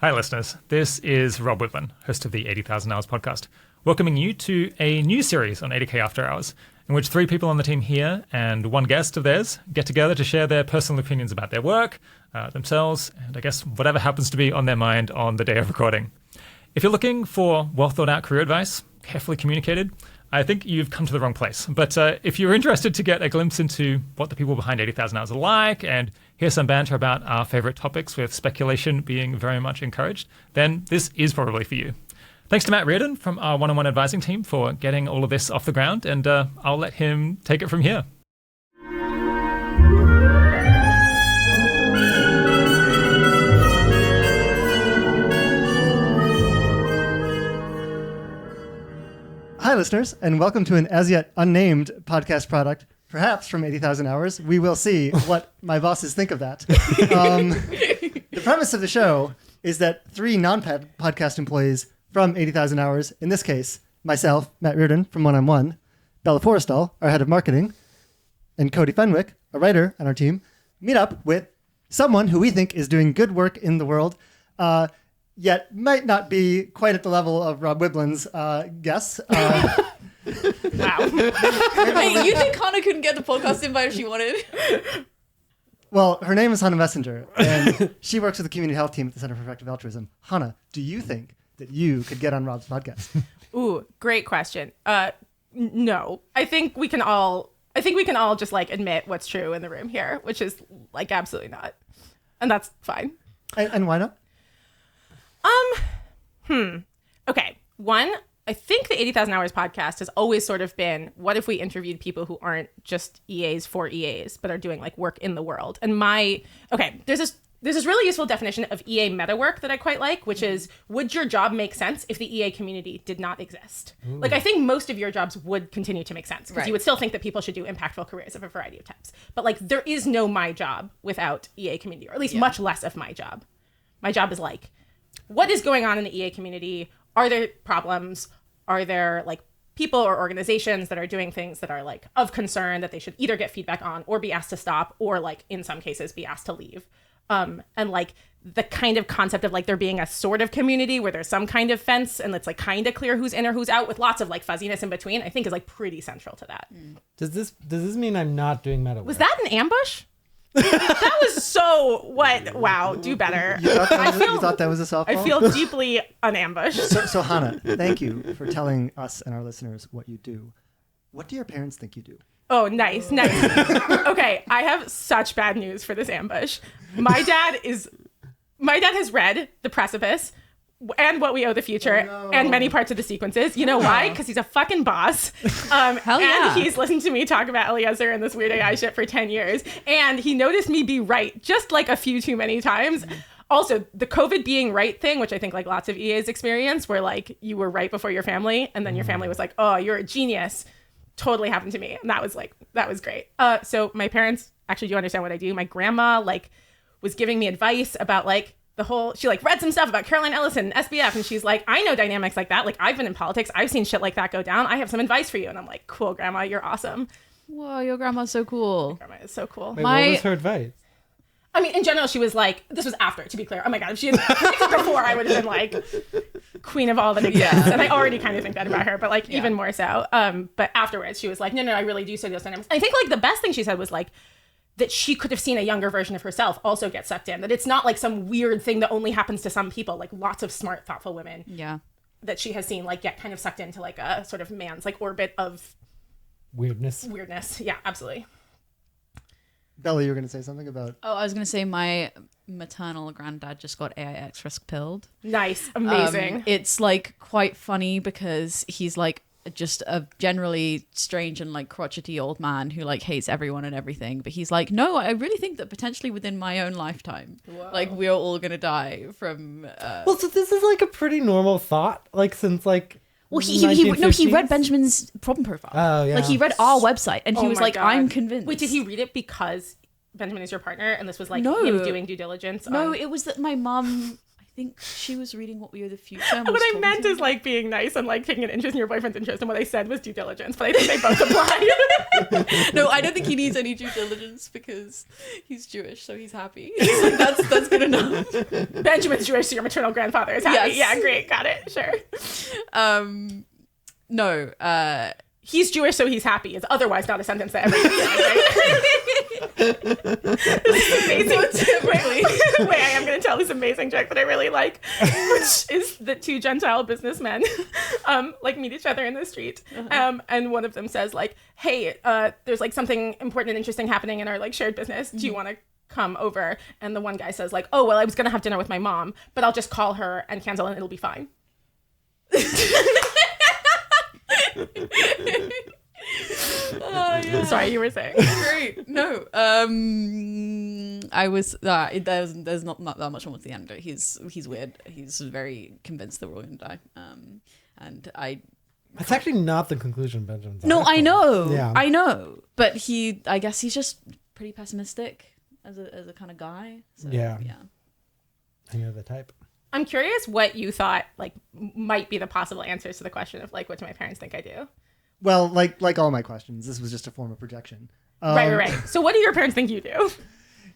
Hi, listeners. This is Rob Whitman, host of the 80,000 Hours podcast, welcoming you to a new series on 80K After Hours, in which three people on the team here and one guest of theirs get together to share their personal opinions about their work, themselves, and I guess whatever happens to be on their mind on the day of recording. If you're looking for well-thought-out career advice, carefully communicated, I think you've come to the wrong place. But if you're interested to get a glimpse into what the people behind 80,000 Hours are like and hear some banter about our favorite topics with speculation being very much encouraged, then this is probably for you. Thanks to Matt Reardon from our one-on-one advising team for getting all of this off the ground, and I'll let him take it from here. Hi, listeners, and welcome to an as-yet unnamed podcast product, perhaps from 80,000 Hours. We will see what my bosses think of that. The premise of the show is that three non-podcast employees from 80,000 Hours, in this case, myself, Matt Reardon from One on One, Bella Forrestal, our head of marketing, and Cody Fenwick, a writer on our team, meet up with someone who we think is doing good work in the world, yet might not be quite at the level of Rob Whitman's guests. Wow. Hey, you think Hannah couldn't get the podcast invite if she wanted? Well, her name is Chana Messinger, and she works with the community health team at the Center for Effective Altruism. Hannah, do you think that you could get on Rob's podcast? Ooh, great question. No, I think we can all just like admit what's true in the room here, which is like absolutely not, and that's fine. And why not? Okay. One, I think the 80,000 Hours podcast has always sort of been, what if we interviewed people who aren't just EAs for EAs, but are doing like work in the world? And there's this really useful definition of EA meta work that I quite like, which is, would your job make sense if the EA community did not exist? Ooh. Like, I think most of your jobs would continue to make sense because you would still think that people should do impactful careers of a variety of types. But like, there is no my job without EA community, or at least much less of my job. My job is like, what is going on in the EA community? Are there problems? Are there like people or organizations that are doing things that are like of concern that they should either get feedback on or be asked to stop, or like in some cases be asked to leave? And like the kind of concept of like there being a sort of community where there's some kind of fence and it's like kind of clear who's in or who's out with lots of like fuzziness in between, I think is like pretty central to that. Does this mean I'm not doing meta work? Was that an ambush? That was so what? Wow, do better. You thought that was a softball? I feel deeply an ambush. So Hannah, thank you for telling us and our listeners what you do. What do your parents think you do? Oh, nice. Okay, I have such bad news for this ambush. My dad has read The Precipice and What We Owe the Future and many parts of the sequences. You know why? Because he's a fucking boss. Hell yeah. And he's listened to me talk about Eliezer and this weird AI shit for 10 years. And he noticed me be right just like a few too many times. Also, the COVID being right thing, which I think like lots of EAs experience, where like you were right before your family and then your family was like, oh, you're a genius. Totally happened to me. And that was great. So my parents actually do understand what I do. My grandma like was giving me advice about like she like read some stuff about Caroline Ellison and SBF, and she's like, I know dynamics like that. Like, I've been in politics. I've seen shit like that go down. I have some advice for you. And I'm like, cool, grandma, you're awesome. Whoa, your grandma's so cool. My grandma is so cool. Wait, what was her advice? I mean, in general, she was like, this was after, to be clear. Oh my God, if she had predicted before, I would have been like queen of all that exists. And I already kind of think that about her, but like even more so. But afterwards, she was like, no, I really do study those dynamics. I think like the best thing she said was like, that she could have seen a younger version of herself also get sucked in. That it's not like some weird thing that only happens to some people, like lots of smart, thoughtful women that she has seen like get kind of sucked into like a sort of man's like orbit of weirdness. Yeah, absolutely. Bella, you were going to say something about... Oh, I was going to say my maternal granddad just got AIX risk pilled. Nice. Amazing. It's like quite funny because he's like just a generally strange and like crotchety old man who like hates everyone and everything, but he's like, no, I really think that potentially within my own lifetime, like we're all gonna die from well, so this is like a pretty normal thought, like since like he read Benjamin's problem profile. Oh yeah, like he read our website and he was like, God. I'm convinced. Wait, did he read it because Benjamin is your partner and this was like him doing due diligence? No, it was that my mum, I think she was reading What We Owe the Future. and was What I talking meant to is him. like being nice and like taking an interest in your boyfriend's interest, and what I said was due diligence, but I think they both apply. No, I don't think he needs any due diligence because he's Jewish, so he's happy. Like, that's good enough. Benjamin's Jewish, so your maternal grandfather is happy. Yes. Yeah, great, got it, sure. No, He's Jewish, so he's happy is otherwise not a sentence that everyone says, right? This is amazing. Wait, I am going to tell this amazing joke that I really like, which is that two Gentile businessmen like meet each other in the street, and one of them says like, "Hey, there's like something important and interesting happening in our like shared business. Do you want to come over?" And the one guy says like, "Oh, well, I was going to have dinner with my mom, but I'll just call her and cancel, and it'll be fine." yeah. Sorry, you were saying. Great. No. I was. There's not that much more to the anecdote. He's weird. He's very convinced that we're all gonna die. And I. That's actually not the conclusion, Benjamin. No, I know. Yeah. I know. But I guess he's just pretty pessimistic as a kind of guy. So, Yeah. Yeah. I know the type. I'm curious what you thought like might be the possible answers to the question of like, what do my parents think I do? Well, like all my questions, this was just a form of projection. Right. So what do your parents think you do?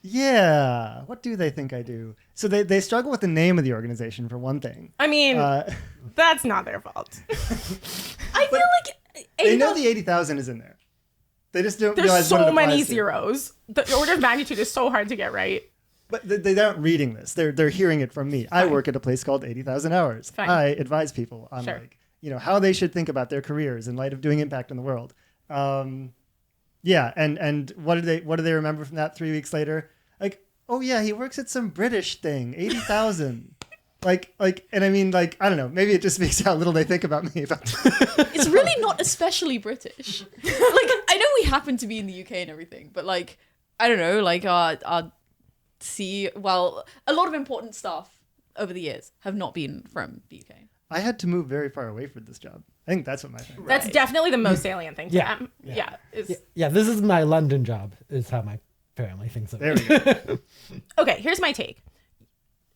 Yeah. What do they think I do? So they struggle with the name of the organization, for one thing. I mean, that's not their fault. I feel like They know the 80,000 is in there. They just don't There's realize what it so many applies to. zeros. The order of magnitude is so hard to get right. But they aren't reading this. They're hearing it from me. I work at a place called 80,000 Hours. Fine. I advise people on Sure. like, how they should think about their careers in light of doing impact in the world. Yeah, and what do they remember from that 3 weeks later? Like, oh yeah, he works at some British thing, 80,000. like, and I mean, like, I don't know, maybe it just speaks to how little they think about me. it's really not especially British. Like, I know we happen to be in the UK and everything, but like, I don't know, like our a lot of important stuff over the years have not been from the UK. I had to move very far away for this job. I think that's what my thing. That's definitely the most salient thing to Yeah. them. Yeah. Yeah. Yeah, this is my London job, is how my family thinks of There it. we go. Okay, here's my take.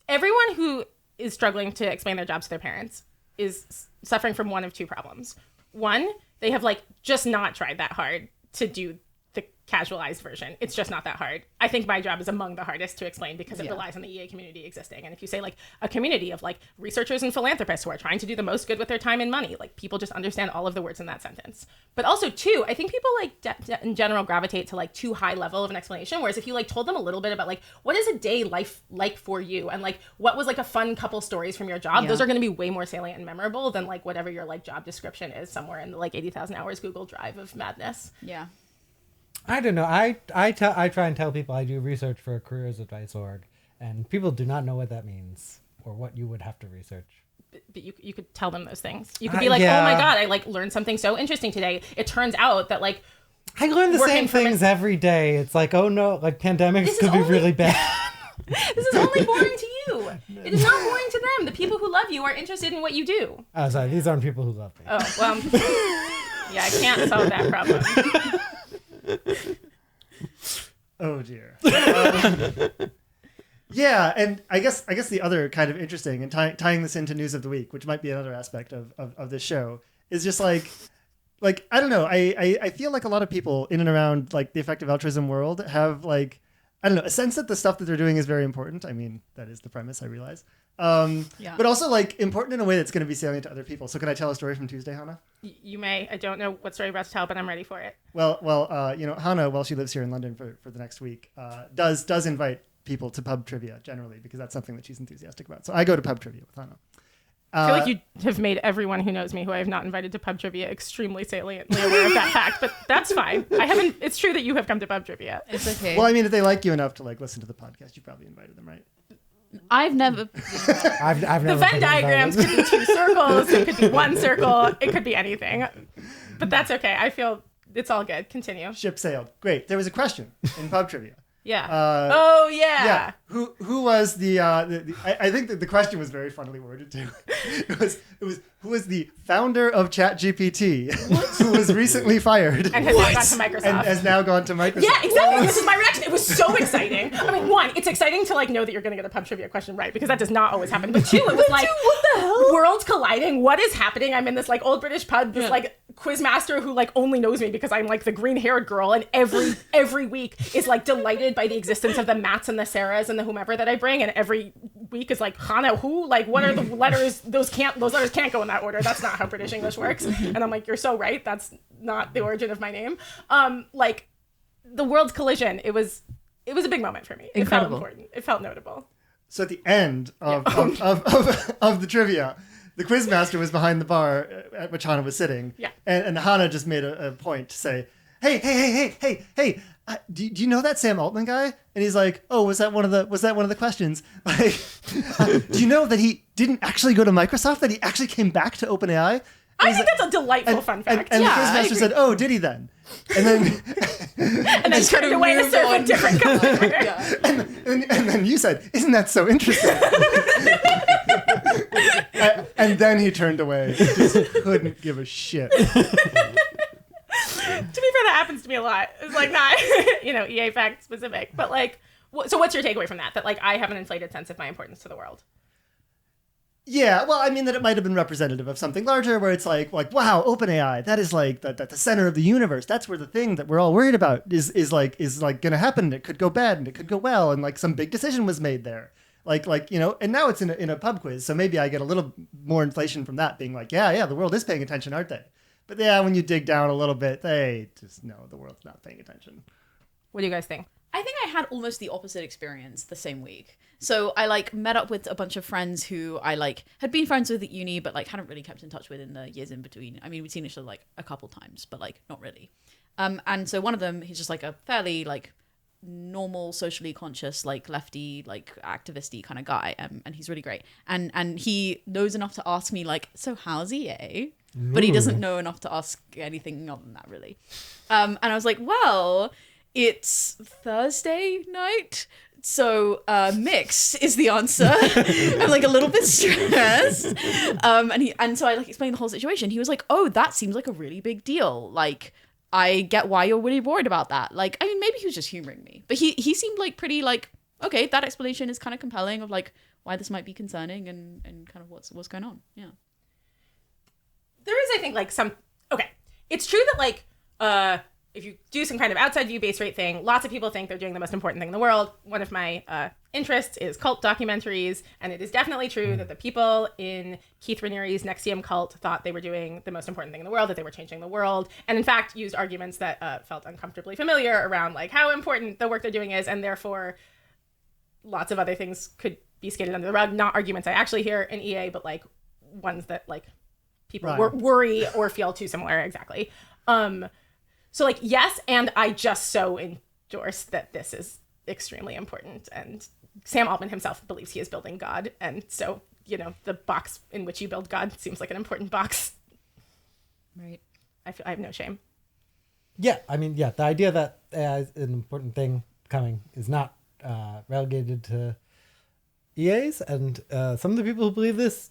Everyone who is struggling to explain their jobs to their parents is suffering from one of two problems. One, they have like just not tried that hard to do the casualized version. It's just not that hard. I think my job is among the hardest to explain because it relies on the EA community existing. And if you say like a community of like researchers and philanthropists who are trying to do the most good with their time and money, like people just understand all of the words in that sentence. But also two, I think people like in general gravitate to like too high level of an explanation. Whereas if you like told them a little bit about like what is a day life like for you and like what was like a fun couple stories from your job, those are going to be way more salient and memorable than like whatever your like job description is somewhere in the like 80,000 hours Google Drive of madness. Yeah. I don't know. I try and tell people I do research for a careers advice org, and people do not know what that means or what you would have to research. But you could tell them those things. You could be like, oh my God, I like learned something so interesting today. It turns out that like I learn the working same for things every day. It's like, oh no, like pandemics could be really bad. this is only boring to you. It is not boring to them. The people who love you are interested in what you do. Oh, sorry, these aren't people who love me. Oh, well, yeah, I can't solve that problem. Oh dear. Yeah, and I guess the other kind of interesting and tying this into news of the week, which might be another aspect of this show, is just like I don't know. I feel like a lot of people in and around like the effective altruism world have like, I don't know, a sense that the stuff that they're doing is very important. I mean, that is the premise, I realize. But also like important in a way that's going to be salient to other people. So can I tell a story from Tuesday, Hannah? You may. I don't know what story you're about to tell, but I'm ready for it. Well, Hannah, while she lives here in London for the next week, does invite people to pub trivia generally because that's something that she's enthusiastic about. So I go to pub trivia with Hannah. I feel like you have made everyone who knows me, who I have not invited to pub trivia, extremely saliently aware of that fact. But that's fine. I haven't. It's true that you have come to pub trivia. It's okay. Well, I mean, if they like you enough to like listen to the podcast, you probably invited them, right? I've never. I've never The Venn been diagrams invited. could be two circles. It could be one circle. It could be anything. But that's okay. I feel it's all good. Continue. Ship sailed. Great. There was a question in pub trivia. Yeah. Yeah. Yeah. Who was I think that the question was very funnily worded too. It was who was the founder of ChatGPT who was recently fired And has now gone to Microsoft. and has now gone to Microsoft. Yeah, exactly. This is my reaction. It was so exciting. I mean, one, it's exciting to like know that you're going to get a pub trivia question right because that does not always happen. But two, it was like, what the hell? Worlds colliding. What is happening? I'm in this like old British pub. This like quizmaster who like only knows me because I'm like the green-haired girl, and every week is like delighted by the existence of the Matts and the Sarahs and the whomever that I bring, and every week is like Chana who, like what are the letters? Those letters can't go in that order. That's not how British English works. And I'm like, you're so right. That's not the origin of my name. Like the world's collision. It was a big moment for me. It Incredible. felt important. It felt notable. So at the end of the trivia, the quizmaster was behind the bar at which Hana was sitting. Yeah. And Hana just made a point to say, hey, do you know that Sam Altman guy? And he's like, oh, was that one of the questions? Like, do you know that he didn't actually go to Microsoft? That he actually came back to OpenAI? I think that's a delightful fun fact. And Yeah, the I quizmaster agree. said, oh, did he then? And then And then turned away to serve a different customer. Yeah. and then you said, isn't that so interesting? And then he turned away. He just couldn't give a shit. To be fair, that happens to me a lot. It's like not, EA fact specific, but like, so what's your takeaway from that? That like I have an inflated sense of my importance to the world. Yeah, well, I mean that it might have been representative of something larger, where it's like wow, OpenAI, that is like the center of the universe. That's where the thing that we're all worried about is going to happen. It could go bad and it could go well, and like some big decision was made there. And now it's in a pub quiz, so maybe I get a little more inflation from that, being like, yeah, the world is paying attention, aren't they? But yeah, when you dig down a little bit, they just know the world's not paying attention. What do you guys think? I think I had almost the opposite experience the same week. So I like met up with a bunch of friends who I like had been friends with at uni, but like hadn't really kept in touch with in the years in between. I mean, we'd seen each other like a couple times, but like not really. And so one of them, he's just like a fairly like normal, socially conscious, like lefty, like activisty kind of guy, and he's really great. And he knows enough to ask me like, so how's EA? But he doesn't know enough to ask anything other than that, really. And I was like, well, it's Thursday night, so mixed is the answer. I'm like a little bit stressed. And so I like explained the whole situation. He was like, oh, that seems like a really big deal. Like, I get why you're really worried about that. Like, I mean, maybe he was just humoring me, but he seemed like pretty like, okay, that explanation is kind of compelling of like why this might be concerning and kind of what's going on. Yeah. There is, I think, like it's true that like, if you do some kind of outside view base rate thing, lots of people think they're doing the most important thing in the world. One of my interests is cult documentaries, and it is definitely true that the people in Keith Raniere's NXIVM cult thought they were doing the most important thing in the world, that they were changing the world, and in fact used arguments that felt uncomfortably familiar around like how important the work they're doing is, and therefore lots of other things could be skated under the rug. Not arguments I actually hear in EA, but like ones that like people worry or feel too similar. Exactly. So like, yes, and I just so endorse that this is extremely important. And Sam Altman himself believes he is building God. And so, the box in which you build God seems like an important box. Right. I have no shame. Yeah, I mean, the idea that AI is an important thing coming is not relegated to EAs. And some of the people who believe this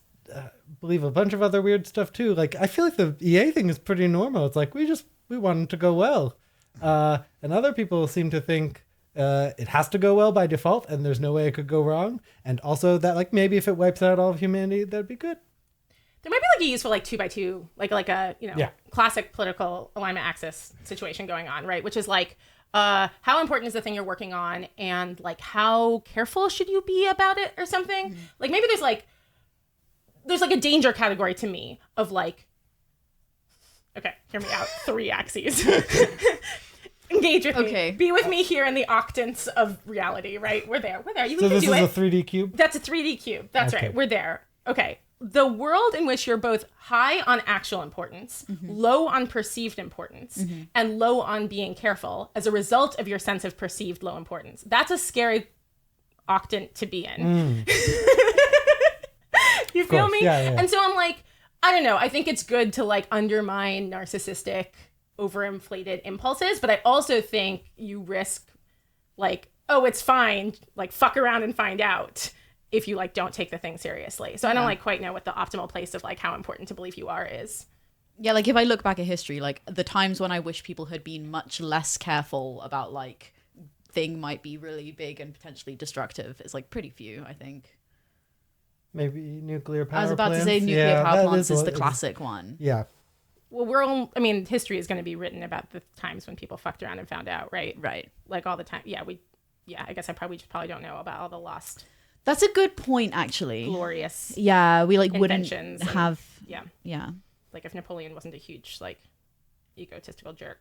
believe a bunch of other weird stuff too. Like, I feel like the EA thing is pretty normal. It's like, we want it to go well. And other people seem to think it has to go well by default and there's no way it could go wrong. And also that like maybe if it wipes out all of humanity, that'd be good. There might be like a useful like 2x2, like a classic political alignment axis situation going on, right? Which is like, how important is the thing you're working on, and like how careful should you be about it or something? Mm-hmm. Like maybe there's like a danger category to me of like, okay, hear me out. 3 axes. Engage with me. Be with me here in the octants of reality, right? We're there. You so can this do is it. a 3D cube? That's a 3D cube. That's right. We're there. Okay. The world in which you're both high on actual importance, low on perceived importance, and low on being careful as a result of your sense of perceived low importance. That's a scary octant to be in. You feel me? Yeah. And so I'm like, I don't know. I think it's good to like undermine narcissistic, overinflated impulses, but I also think you risk like oh, it's fine, like fuck around and find out if you like don't take the thing seriously. So I don't like quite know what the optimal place of like how important to believe you are is. Yeah, like if I look back at history, like the times when I wish people had been much less careful about like thing might be really big and potentially destructive is like pretty few, I think. Maybe nuclear power I was about plants. to say nuclear Yeah, power that plants is the what- classic one. Yeah. Well, I mean, history is going to be written about the times when people fucked around and found out, right? Right. Like all the time. Yeah, I guess I probably don't know about all the lost That's a good point, actually. glorious Yeah, we like wouldn't inventions. and- have. yeah. Yeah. Like if Napoleon wasn't a huge like egotistical jerk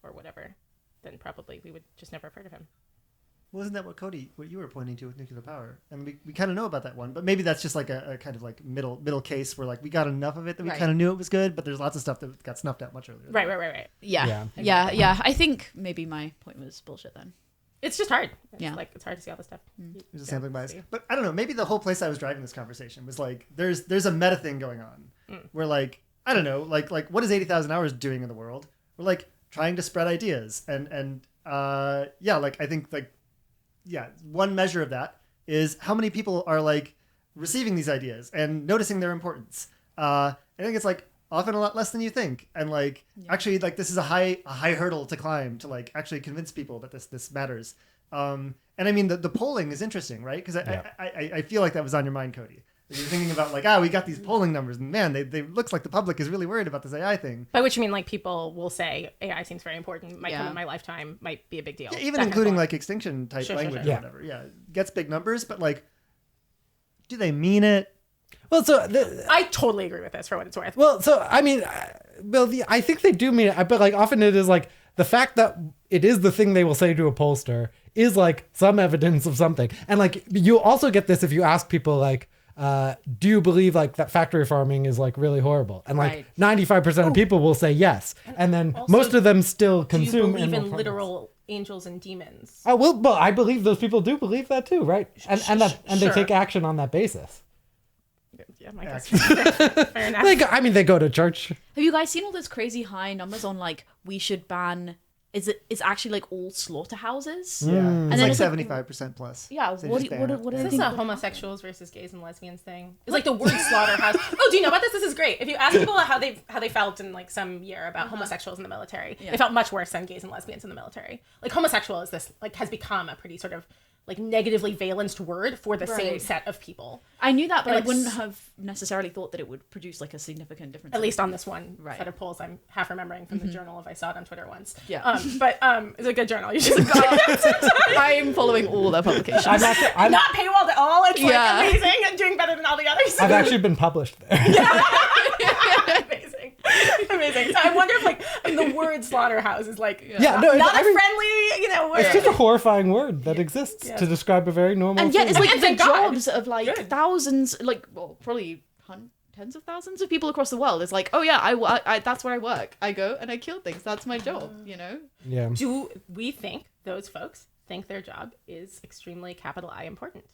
or whatever, then probably we would just never have heard of him. Wasn't that what you were pointing to with nuclear power? And we kind of know about that one, but maybe that's just like a kind of like middle case where like we got enough of it that we Right. kind of knew it was good, but there's lots of stuff that got snuffed out much earlier. Right. Yeah. Yeah. Yeah. I think maybe my point was bullshit then. It's just hard. Yeah. It's hard to see all this stuff. There's a sampling bias. see. But I don't know, maybe the whole place I was driving this conversation was like there's a meta thing going on where like I don't know, like what is 80,000 hours doing in the world? We're like trying to spread ideas and like I think like one measure of that is how many people are like receiving these ideas and noticing their importance. I think it's like often a lot less than you think, and like actually like this is a high hurdle to climb to like actually convince people that this matters. And I mean the polling is interesting, right? Because I feel like that was on your mind, Cody. You're thinking about like we got these polling numbers, and man, they looks like the public is really worried about this AI thing. By which you mean like people will say AI seems very important, might come Yeah. in my lifetime, might be a big deal. Yeah, even that kind of including polling. like extinction type Sure, language sure. or whatever. Yeah, gets big numbers, but like, do they mean it? Well, so I totally agree with this for what it's worth. well, so I mean, I think they do mean it, but like often it is like the fact that it is the thing they will say to a pollster is like some evidence of something, and like you also get this if you ask people like. Do you believe like that factory farming is like really horrible? And like Right. 95% of people will say yes, and then Also, most of them still Do you consume believe animal in products. literal angels and demons? Oh well, I believe those people do believe that too, right? And they Sure. take action on that basis. Yeah, I guess. Fair enough. They go to church. Have you guys seen all those crazy high numbers on like we should ban? It's actually like all slaughterhouses? Yeah, And it's then like it's like- 75% plus. Yeah. They What just do ban it. you Is this think? a homosexuals versus gays and lesbians thing? It's like the word slaughterhouse. Oh, do you know about this? This is great. If you ask people how they felt in like some year about homosexuals in the military, they felt much worse than gays and lesbians in the military. Like homosexual is this like has become a pretty sort of like negatively valenced word for the same Right. set of people. I knew that, but Like I wouldn't have necessarily thought that it would produce like a significant difference. At least on this one Right. set of polls, I'm half remembering from the journal if I saw it on Twitter once. Yeah. But it's a good journal. You should I'm following all their publications. I'm not paywalled at all. It's Yeah. like amazing and doing better than all the others. I've actually been published there. Amazing. So I wonder if like the word slaughterhouse is like Yeah, no, not I a mean, friendly, word. it's just a horrifying word that exists to describe a very normal And yet, thing. it's like And the thank God. jobs of like Good. thousands, like probably tens of thousands of people across the world. It's like, oh yeah, I that's where I work. I go and I kill things. That's my job. You know. Yeah. Do we think those folks think their job is extremely capital I important?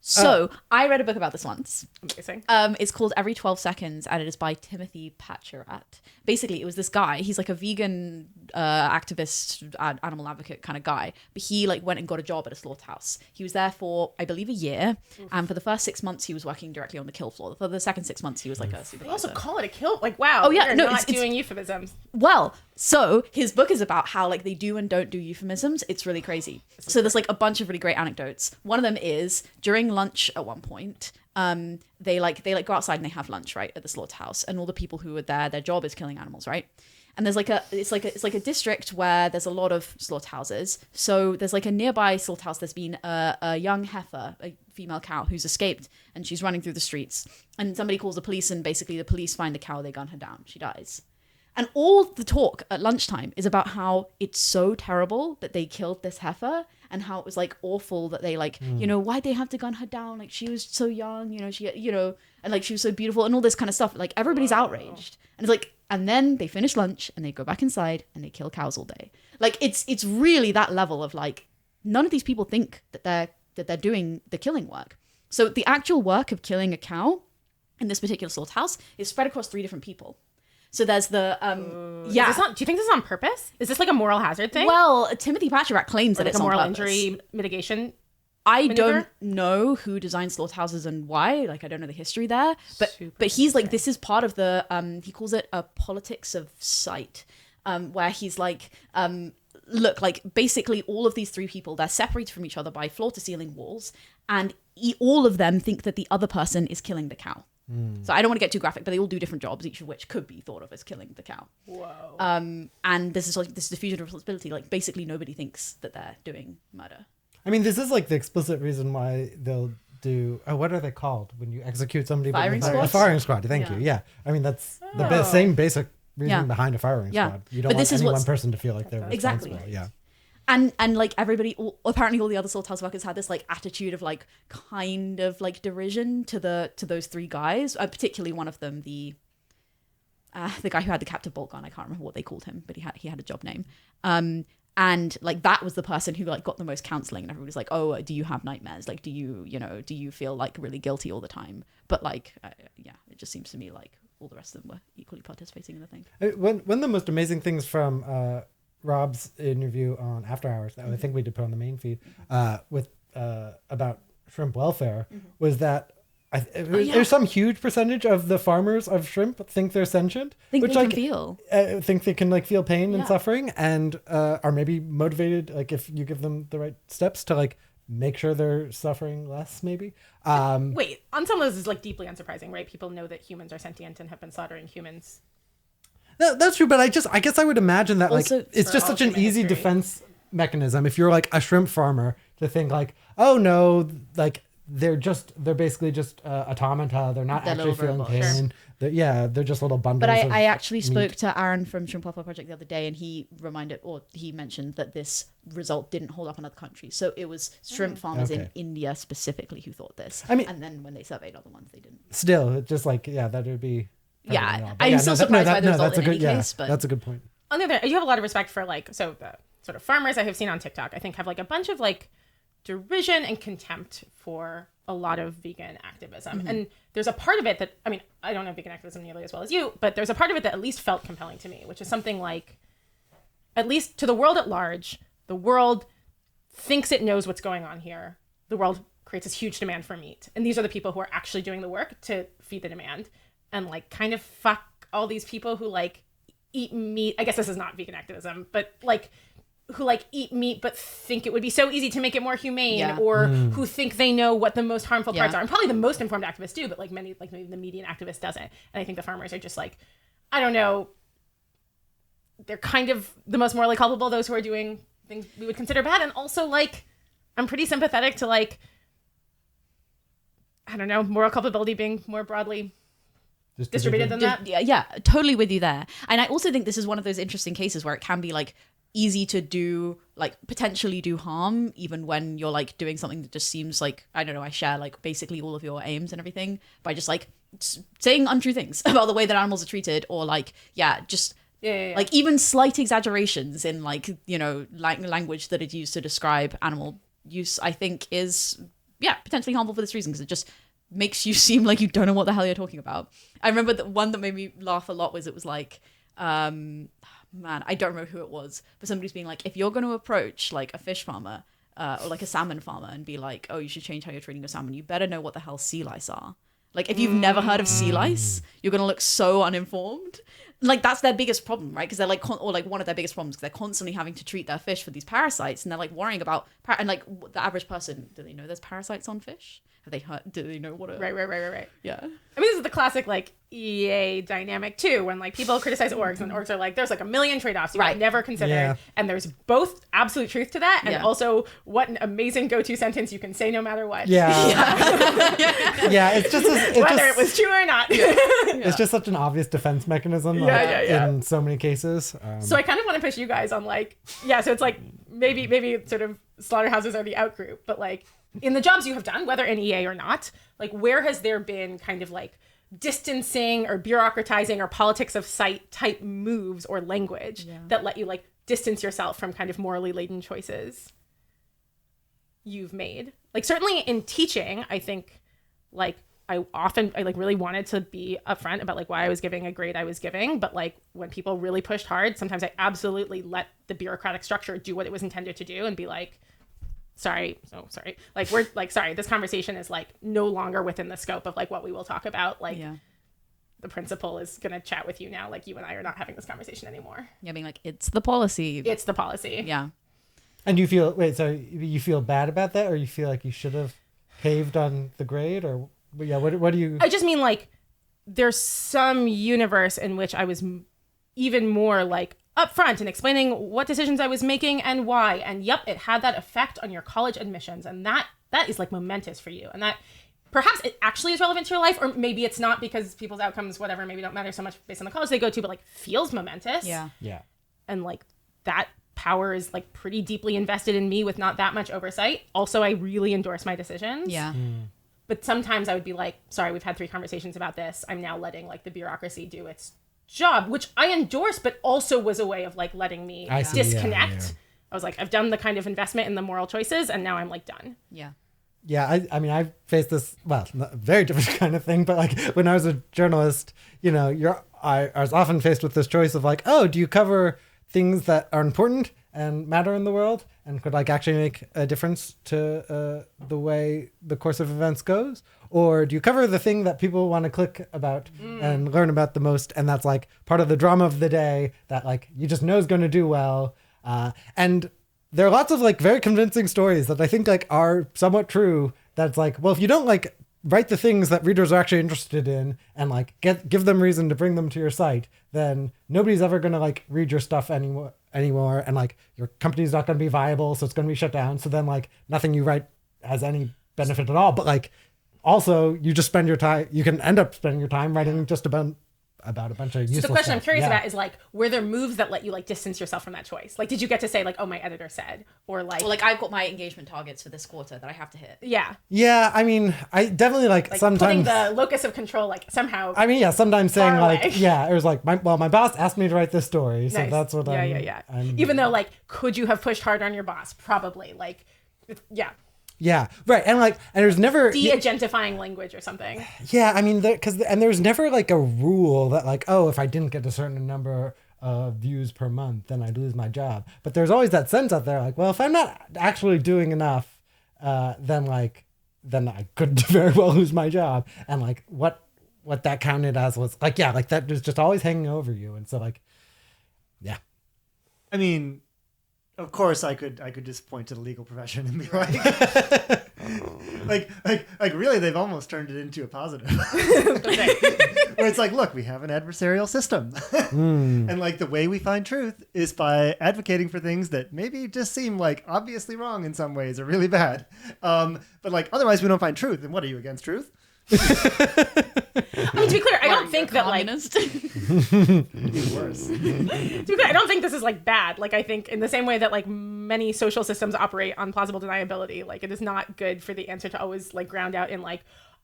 So I read a book about this once. Amazing. It's called Every 12 Seconds, and it is by Timothy Patcherat. Basically, it was this guy. He's like a vegan activist, animal advocate kind of guy. But he like went and got a job at a slaughterhouse. He was there for, I believe, a year. And for the first 6 months, he was working directly on the kill floor. For the second 6 months, he was like a They supervisor. also call it a kill. Like wow. Oh, yeah, they're no, not it's- doing euphemisms. Well, so his book is about how like they do and don't do euphemisms. It's really crazy. So there's like a bunch of really great anecdotes. One of them is during lunch at one point, they go outside and they have lunch right at the slaughterhouse, and all the people who are there, their job is killing animals, right? And there's it's like a district where there's a lot of slaughterhouses. So there's like a nearby slaughterhouse. There's been a young heifer, a female cow, who's escaped, and she's running through the streets. And somebody calls the police, and basically the police find the cow. They gun her down. She dies. And all the talk at lunchtime is about how it's so terrible that they killed this heifer, and how it was like awful that they like, you know, why'd they have to gun her down? Like she was so young, and like she was so beautiful and all this kind of stuff. Like everybody's outraged. And it's like, and then they finish lunch and they go back inside and they kill cows all day. Like it's really that level of like, none of these people think that they're doing the killing work. So the actual work of killing a cow in this particular slaughterhouse is spread across 3 different people. So there's the do you think this is on purpose? Is this like a moral hazard thing? Well, Timothy Patrick claims that like it's a moral on purpose. injury mitigation. I maneuver? don't know who designed Slaughterhouses and why. Like, I don't know the history there. But Super he's like, this is part of the he calls it a politics of sight, where he's like, look, like basically all of these three people, they're separated from each other by floor to ceiling walls, and all of them think that the other person is killing the cow. So I don't want to get too graphic, but they all do different jobs, each of which could be thought of as killing the cow. Whoa. And this is like this diffusion of responsibility. Like basically nobody thinks that they're doing murder. I mean, this is like the explicit reason why they'll do. What are they called when you execute somebody? Firing A squad? firing squad. Thank you. Yeah. I mean, that's the same basic reason Yeah. behind a firing Yeah. squad. You don't But want this is any one what's- person to feel like they're Exactly. responsible. Yeah. And like everybody, apparently all the other Slaughterhouse workers had this like attitude of like kind of like derision to those three guys, particularly one of them, the guy who had the captive bolt gun. I can't remember what they called him, but he had a job name. And like that was the person who like got the most counseling, and everybody was like, "Oh, do you have nightmares? Like, do you feel like really guilty all the time?" But like, yeah, it just seems to me like all the rest of them were equally participating in the thing. One of the most amazing things from Rob's interview on After Hours that I think we did put on the main feed with about shrimp welfare was that there's some huge percentage of the farmers of shrimp think they're sentient, Think which they like can feel. think they can like feel pain and Yeah. suffering, and are maybe motivated like if you give them the right steps to like make sure they're suffering less maybe. Wait, on some levels, it's like deeply unsurprising, right? People know that humans are sentient and have been slaughtering humans. That's true, but I guess I would imagine that like Also, it's for just all such an human easy history. defense mechanism if you're like a shrimp farmer to think like, oh no, like they're basically just automata. They're not They're actually little feeling robots. pain. They're just little bundles. But of I actually spoke meat. to Aaron from Shrimp Welfare Project the other day, and he mentioned that this result didn't hold up in other countries. So it was shrimp farmers in Okay. India specifically who thought this. I mean- and then when they surveyed other ones, they didn't. Still, it's just like that would be. Yeah, probably not. But I'm still surprised by the result that's a in good, any case, but- that's a good point. On the other hand, you have a lot of respect for like, so the sort of farmers I have seen on TikTok, I think have like a bunch of like derision and contempt for a lot of vegan activism. And there's a part of it that, I mean, I don't know vegan activism nearly as well as you, but there's a part of it that at least felt compelling to me, which is something like, at least to the world at large, the world thinks it knows what's going on here. The world creates this huge demand for meat. And these are the people who are actually doing the work to feed the demand. And like kind of fuck all these people who like eat meat. I guess this is not vegan activism, but like who like eat meat but think it would be so easy to make it more humane, Yeah. or who think they know what the most harmful parts Yeah. are. And probably the most informed activists do, but like maybe the median activist doesn't. And I think the farmers are just like, I don't know, they're kind of the most morally culpable, those who are doing things we would consider bad. And also like, I'm pretty sympathetic to like, I don't know, moral culpability being more broadly distributed than that. Yeah, totally with you there. And I also think this is one of those interesting cases where it can be like easy to do, like potentially do harm, even when you're like doing something that just seems like, I don't know, I share like basically all of your aims and everything by just like saying untrue things about the way that animals are treated, or like, just Yeah. like even slight exaggerations in like, you know, language that is used to describe animal use, I think is, potentially harmful for this reason, because it just makes you seem like you don't know what the hell you're talking about. I remember the one that made me laugh a lot was, it was like, man, I don't remember who it was, but somebody's being like, if you're going to approach like a fish farmer or like a salmon farmer and be like, oh, you should change how you're treating your salmon, you better know what the hell sea lice are. Like, if you've never heard of sea lice, you're going to look so uninformed. Like, that's their biggest problem, right? Because they're like, or like one of their biggest problems, because they're constantly having to treat their fish for these parasites, and they're like worrying about, and like the average person, do they know there's parasites on fish? Have they heard, do they know what a... Right. Yeah. I mean, this is the classic like EA dynamic too, when like people criticize orgs and orgs are like, there's like a million trades-offs you Right. might never consider, Yeah. and there's both absolute truth to that, and Yeah. also what an amazing go-to sentence you can say no matter what. Yeah, it's just Whether it was true or not. it's just such an obvious defense mechanism Yeah. in so many cases. So I kind of want to push you guys on like, so it's like maybe sort of slaughterhouses are the outgroup, but like in the jobs you have done, whether in EA or not, like where has there been kind of like distancing or bureaucratizing or politics of sight type moves or language that let you like distance yourself from kind of morally laden choices you've made? Like certainly in teaching, I think like I like really wanted to be upfront about like why I was giving a grade I was giving, but like when people really pushed hard, sometimes I absolutely let the bureaucratic structure do what it was intended to do and be like, sorry, like we're like, sorry, this conversation is like no longer within the scope of like what we will talk about. Like the principal is gonna chat with you now, like you and I are not having this conversation anymore. Yeah, being like, it's the policy. It's the policy. Yeah. And you feel bad about that, or you feel like you should have paved on the grade, or what do you? I just mean like there's some universe in which I was even more like upfront and explaining what decisions I was making and why, and yep, it had that effect on your college admissions, and that is like momentous for you, and that perhaps it actually is relevant to your life, or maybe it's not because people's outcomes, whatever, maybe don't matter so much based on the college they go to, but like feels momentous. Yeah. And like that power is like pretty deeply invested in me with not that much oversight. Also, I really endorse my decisions. Yeah. But sometimes I would be like, sorry, we've had 3 conversations about this. I'm now letting like the bureaucracy do its job, which I endorse, but also was a way of like letting me disconnect. Yeah. I was like, I've done the kind of investment in the moral choices, and now I'm like done. Yeah. Yeah, I mean, I've faced this, well, not a very different kind of thing, but like when I was a journalist, you know, I was often faced with this choice of like, oh, do you cover things that are important and matter in the world and could like actually make a difference to the way the course of events goes? Or do you cover the thing that people want to click about and learn about the most? And that's like part of the drama of the day that like you just know is going to do well. And there are lots of like very convincing stories that I think like are somewhat true. That's like, well, if you don't like write the things that readers are actually interested in and like give them reason to bring them to your site, then nobody's ever going to like read your stuff anymore. And like your company's not going to be viable. So it's going to be shut down. So then like nothing you write has any benefit at all. But like also you just spend your time, you can end up spending your time writing just about a bunch of useless So the question stuff. I'm curious about is like, were there moves that let you like distance yourself from that choice? Like, did you get to say like, oh, my editor said, or like I've got my engagement targets for this quarter that I have to hit. Yeah, I mean, I definitely like sometimes putting the locus of control like somehow. I mean, yeah, sometimes saying away. like, yeah, it was like, my boss asked me to write this story, so Nice. that's what Yeah. Even though like, could you have pushed harder on your boss? Probably. Like, yeah. Yeah, right, and there's never de-agentifying language or something. Yeah, I mean, there's never like a rule that like, oh, if I didn't get a certain number of views per month, then I'd lose my job. But there's always that sense out there, like, well, if I'm not actually doing enough, then I could very well lose my job. And like, what that counted as was like, yeah, like that was just always hanging over you, and so like, yeah. I mean, of course, I could just point to the legal profession and be like, really, they've almost turned it into a positive. Where it's like, look, we have an adversarial system, and like the way we find truth is by advocating for things that maybe just seem like obviously wrong in some ways or really bad, but like otherwise we don't find truth. And what are you, against truth? I mean, to be clear, I don't think that like Worse. to be clear, I don't think this is like bad. Like I think in the same way that like many social systems operate on plausible deniability, like it is not good for the answer to always like ground out in like,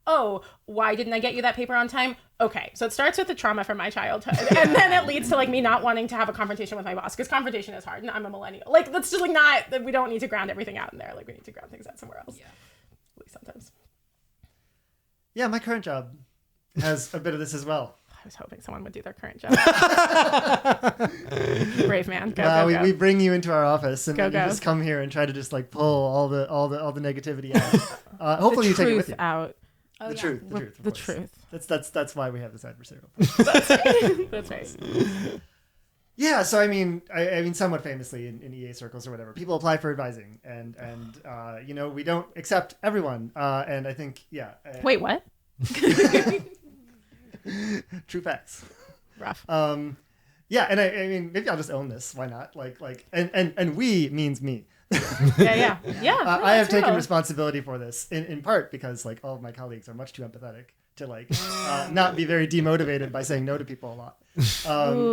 oh, why didn't I get you that paper on time? Okay, so it starts with the trauma from my childhood, and then it leads to like me not wanting to have a confrontation with my boss because confrontation is hard, and I'm a millennial. Like that's just like not. We don't need to ground everything out in there. Like we need to ground things out somewhere else. Yeah, at least sometimes. Yeah, my current job has a bit of this as well. I was hoping someone would do their current job. Brave man. Go. We bring you into our office and Go. you just come here and try to just like pull all the negativity out. Hopefully you take it with you. Out. The truth. The truth. That's why we have this adversarial. That's right. Yeah, so I mean, somewhat famously in EA circles or whatever, people apply for advising, and you know, we don't accept everyone, and I think Wait, what? True facts. Rough. Yeah, and I mean, maybe I'll just own this. Why not? And we means me. Yeah. I have taken responsibility for this in part because like all of my colleagues are much too empathetic to like not be very demotivated by saying no to people a lot,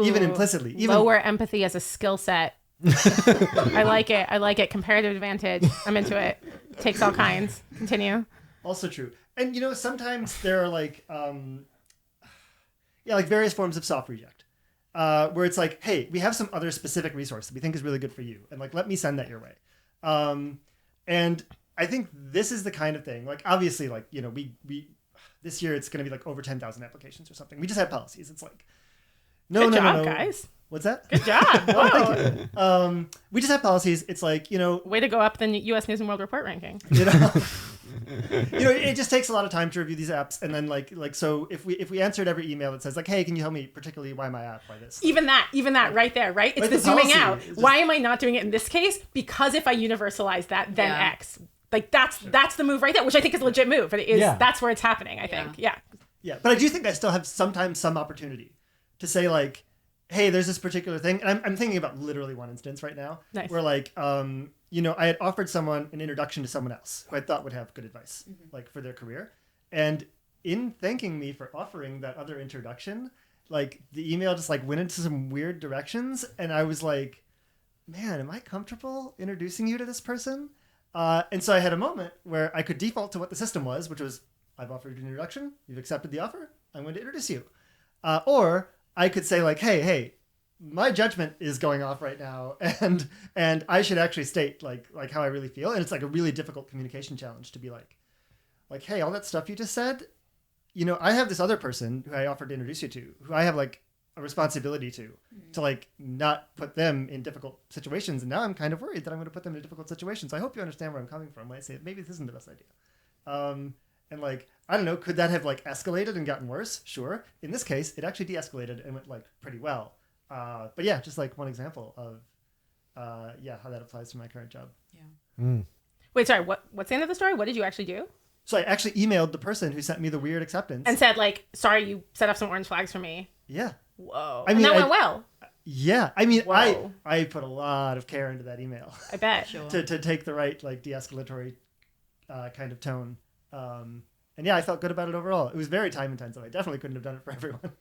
even implicitly. Even lower empathy as a skill set. I like it. Comparative advantage. I'm into it. Takes all kinds. Continue. Also true. And you know, sometimes there are like like various forms of soft reject. Where it's like, hey, we have some other specific resource that we think is really good for you, and like let me send that your way. And I think this is the kind of thing, like obviously, like, you know, we this year it's going to be like over 10,000 applications or something. We just had policies. It's like, no, Good no, job, no, no. guys. What's that? Good job. Whoa. We just have policies. It's like, Way to go up the U.S. News and World Report ranking. It just takes a lot of time to review these apps, and then so if we answered every email that says like, hey, can you help me particularly why my app, why this? Even that right there, right? It's Like the the zooming policy out. is just- Why am I not doing it in this case? Because if I universalize that, then Yeah. X. Like that's the move right there, which I think is a legit move. It is that's where it's happening, I think. Yeah. Yeah, but I do think I still have sometimes some opportunity to say like, hey, there's this particular thing, and I'm thinking about literally one instance right now Nice. where like I had offered someone an introduction to someone else who I thought would have good advice like for their career, and in thanking me for offering that other introduction, like the email just like went into some weird directions, and I was like, man, am I comfortable introducing you to this person? And so I had a moment where I could default to what the system was, which was, I've offered you an introduction, you've accepted the offer, I'm going to introduce you. Or I could say like, hey, my judgment is going off right now, and I should actually state like how I really feel. And it's like a really difficult communication challenge to be like, hey, all that stuff you just said, I have this other person who I offered to introduce you to, who I have like a responsibility to like not put them in difficult situations. And now I'm kind of worried that I'm going to put them in difficult situations. I hope you understand where I'm coming from when I say maybe this isn't the best idea. And like, I don't know, could that have like escalated and gotten worse? Sure. In this case, it actually de-escalated and went like pretty well. But yeah, just like one example of, how that applies to my current job. Yeah. Wait, sorry. What's the end of the story? What did you actually do? So I actually emailed the person who sent me the weird acceptance. And said like, sorry, you set up some orange flags for me. Yeah. Whoa. I mean, and that went well. Yeah. I mean, Whoa. I put a lot of care into that email I bet. Sure. to take the right like de-escalatory kind of tone. And yeah, I felt good about it overall. It was very time intensive. I definitely couldn't have done it for everyone.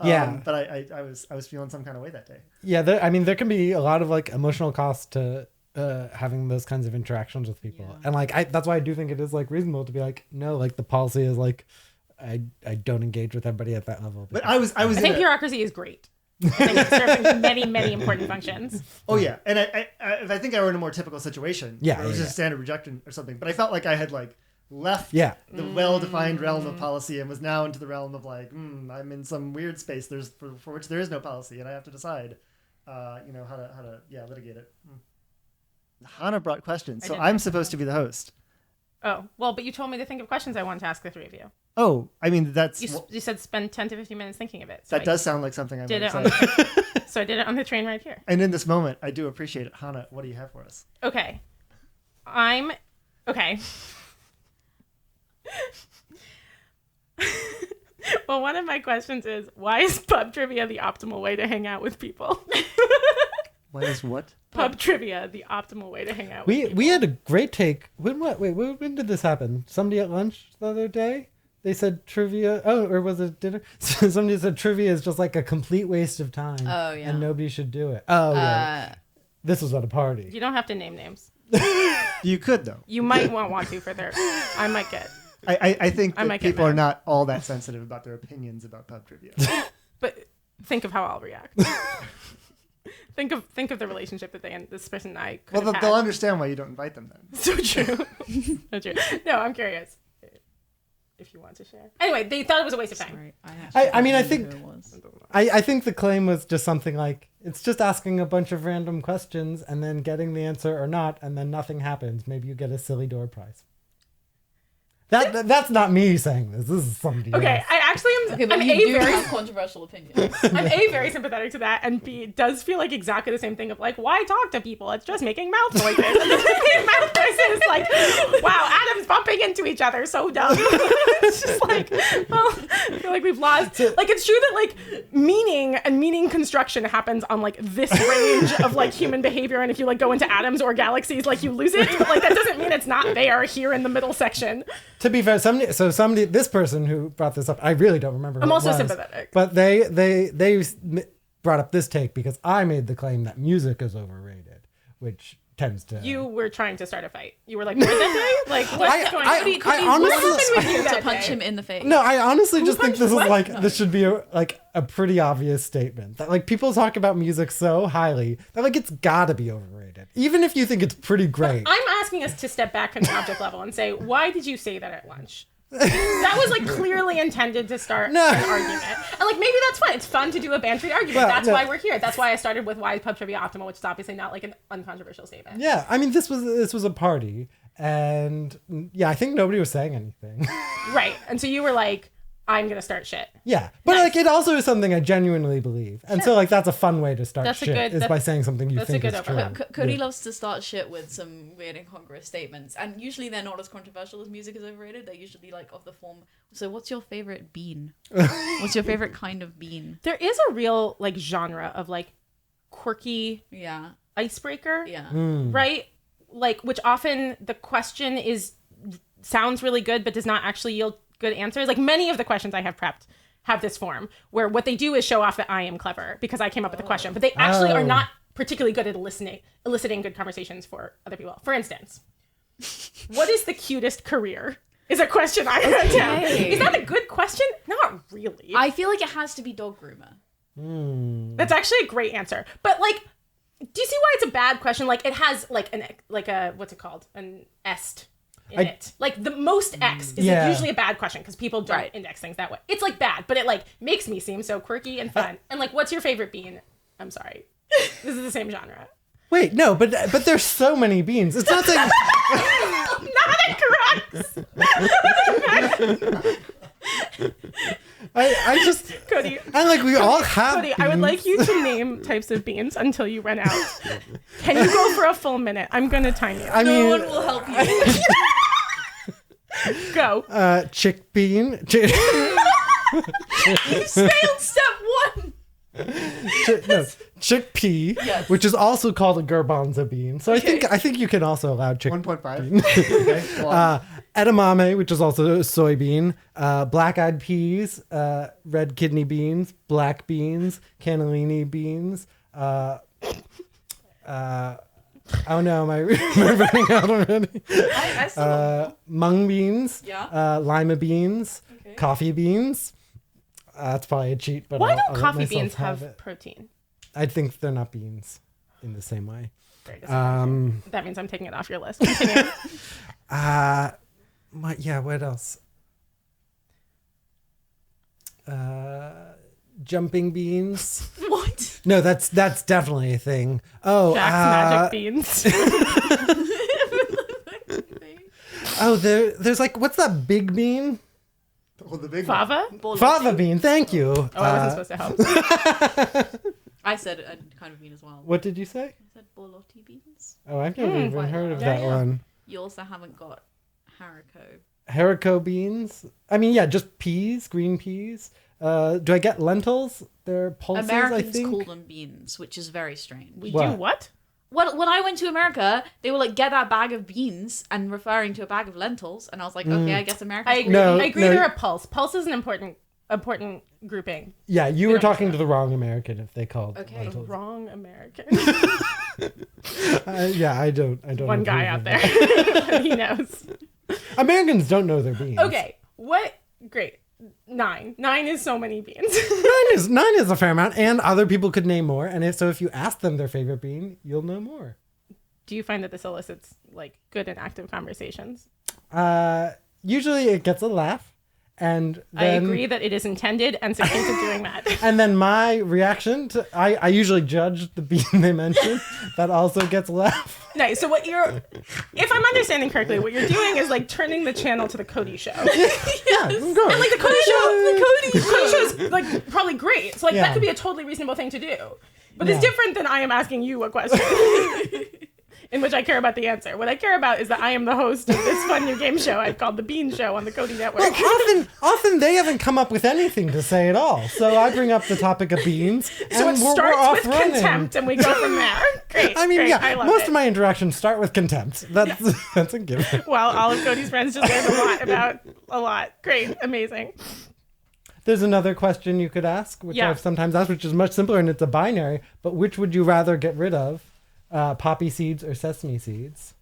Yeah. But I was feeling some kind of way that day. Yeah, there can be a lot of like emotional cost to having those kinds of interactions with people, and like that's why I do think it is like reasonable to be like, no, like the policy is like, I don't engage with everybody at that level. But I I think bureaucracy is great. I think it's serving many, many important functions. Oh yeah, and if I think I were in a more typical situation, where it was just a standard rejection or something, but I felt like I had like left the well-defined realm of policy and was now into the realm of like, I'm in some weird space for which there is no policy, and I have to decide, how to litigate it. Hannah brought questions, so I'm supposed to be the host. Oh, well, but you told me to think of questions I wanted to ask the three of you. Oh, I mean, that's... You said spend 10 to 15 minutes thinking of it. So that does sound like something I did might it on say. So I did it on the train right here. And in this moment, I do appreciate it. Hannah, what do you have for us? Okay. Okay. Well, one of my questions is, why is pub trivia the optimal way to hang out with people? Why is what? Pub trivia the optimal way to hang out with people. We had a great take. When did this happen? Somebody at lunch the other day? They said trivia. Oh, or was it dinner? Somebody said trivia is just like a complete waste of time. Oh, yeah. And nobody should do it. Oh, yeah. This was at a party. You don't have to name names. You could, though. You might want to for their... I might get... I think that might get people are mad. not all that sensitive about their opinions about pub trivia. But think of how I'll react. Think of the relationship that they and this person and I could have had. They'll understand why you don't invite them then. So true. So true. No, I'm curious if you want to share. Anyway, they thought it was a waste of time. Sorry, I mean, I don't think- know who it was. I think the claim was just something like, it's just asking a bunch of random questions and then getting the answer or not, and then nothing happens. Maybe you get a silly door prize. That's not me saying this. This is somebody Okay, else. I actually am. Okay, but I'm you do very. have controversial opinions. I'm very sympathetic to that, and B, it does feel like exactly the same thing of like, why talk to people? It's just making mouth noises. And then making mouth noises like, wow, atoms bumping into each other, so dumb. It's just like, well, I feel like we've lost. Like, it's true that like meaning and meaning construction happens on like this range of like human behavior, and if you like go into atoms or galaxies, like you lose it. But like that doesn't mean it's not there here in the middle section. To be fair, this person who brought this up, I really don't remember. I'm who it also was, sympathetic. But they brought up this take because I made the claim that music is overrated, which tends to. You were trying to start a fight. You were like, "What that day? Like, what's going on? I What honestly- happened with you To that punch day?" him in the face. No, I honestly just think punched this is what? like No. this should be a pretty obvious statement that like people talk about music so highly that like it's gotta be overrated, even if you think it's pretty great. I'm asking us to step back from the object level and say, why did you say that at lunch? That was like clearly intended to start an argument. And like maybe that's fun. It's fun to do a bantery argument. Well, that's why we're here. That's why I started with why is pub trivia optimal, which is obviously not like an uncontroversial statement. Yeah, I mean, this was a party, and yeah, I think nobody was saying anything. Right. And so you were like, I'm gonna start shit. Yeah, but like it also is something I genuinely believe, and so like that's a fun way to start That's a shit good- is by that's- saying something you that's a think good is true. overlap. Cody loves to start shit with some weird incongruous statements, and usually they're not as controversial as music is overrated. They're usually like of the form. So, what's your favorite bean? What's your favorite kind of bean? There is a real like genre of like quirky Yeah, icebreaker. yeah. Right? Like which often the question sounds really good but does not actually yield good answers. Like many of the questions I have prepped have this form where what they do is show off that I am clever because I came up with the question, but they actually are not particularly good at eliciting good conversations for other people. For instance, what is the cutest career? Is a question I wrote down. Is that a good question? Not really. I feel like it has to be dog groomer. That's actually a great answer. But like, do you see why it's a bad question? Like it has like a what's it called? An est in it. Like the most X is usually a bad question because people don't index things that way. It's like bad, but it like makes me seem so quirky and fun. And like, what's your favorite bean? I'm sorry. This is the same genre. Wait, no, but there's so many beans. It's not saying. Not incorrect. I just Cody. and like we all have. Cody, beans. I would like you to name types of beans until you run out. Can you go for a full minute? I'm gonna time you. I No mean, one will help you. Go. chick bean. You failed step one. Chickpea, Yes. which is also called a garbanzo bean. So I think you can also allow chick. 1.5. Okay, go on. Edamame, which is also a soybean, black-eyed peas, red kidney beans, black beans, cannellini beans. Oh no, am I running out already? I still don't know. Mung beans, Yeah. lima beans, Okay. coffee beans. That's probably a cheat, but Why I'll don't let coffee myself beans have it. protein? I think they're not beans in the same way. Very disappointing. That means I'm taking it off your list. Continue. What else? Jumping beans. What? No, that's definitely a thing. Oh, Jack's magic beans. there's like, what's that big bean? Oh, the big one. Fava? Fava bean. Thank you. Oh, I wasn't supposed to help. I said a kind of bean as well. What did you say? I said borlotti beans. Oh, I've never even heard of Yeah, that yeah. one. You also haven't got haricot. Haricot beans. I mean, yeah, just peas, green peas. Do I get lentils? They're pulses, I Americans think. call them beans, which is very strange. We What? do what? Well, when I went to America, they were like, get that bag of beans and referring to a bag of lentils. And I was like, okay, I guess Americans I call agree. No, them I agree no. they're a pulse. Pulse is an important grouping. Yeah, you were don't talking to the wrong American if they called Okay. lentils. Wrong American. Yeah, I don't. One guy approve out of there. He knows. that. Americans don't know their beans. Okay. What? Great. 9. 9 is so many beans. Nine is a fair amount, and other people could name more. And if you ask them their favorite bean, you'll know more. Do you find that this elicits like good and active conversations? Usually it gets a laugh, and I then, agree that it is intended and succeeds at doing that. And then my reaction to I usually judge the bean they mentioned. That also gets a laugh. Nice. So if I'm understanding correctly, what you're doing is like turning the channel to the Cody show. And Yeah, of course. like the Cody show is like probably great. So like Yeah. that could be a totally reasonable thing to do. But it's Yeah. different than I am asking you a question. In which I care about the answer. What I care about is that I am the host of this fun new game show I've called The Bean Show on the Cody Network. Often they haven't come up with anything to say at all. So I bring up the topic of beans, So and it we're starts off with running. contempt and we go from there. Great. I mean, great. yeah, I love most it. of my interactions start with contempt. That's a given. Well, all of Cody's friends just learned a lot about a lot. Great. Amazing. There's another question you could ask, which Yeah. I've sometimes asked, which is much simpler, and it's a binary. But which would you rather get rid of, poppy seeds or sesame seeds?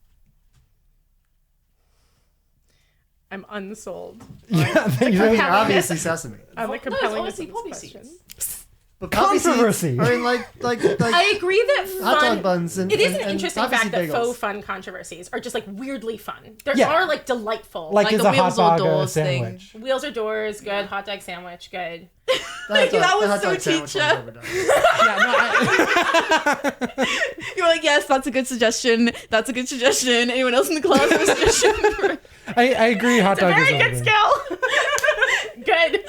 I'm unsold Yeah, I mean, compelling- obviously sesame. on the No, it's compelling honestly poppy seeds. But poppy seeds Controversy. are in like I agree that hot fun, dog buns and it is and an interesting poppy fact seed that bagels. faux fun controversies are just like weirdly fun. There Yeah. are like delightful. Like, Like is the a hot wheels or dog a doors thing. sandwich? Wheels or doors, good. Hot dog sandwich, good. The hot dog- That was the hot so dog sandwich teacher. one's overdone. Yeah, no, You're like, yes, that's a good suggestion. That's a good suggestion. Anyone else in the class have a suggestion? I agree. Hot It's a dog very is good overdone. skill. Good.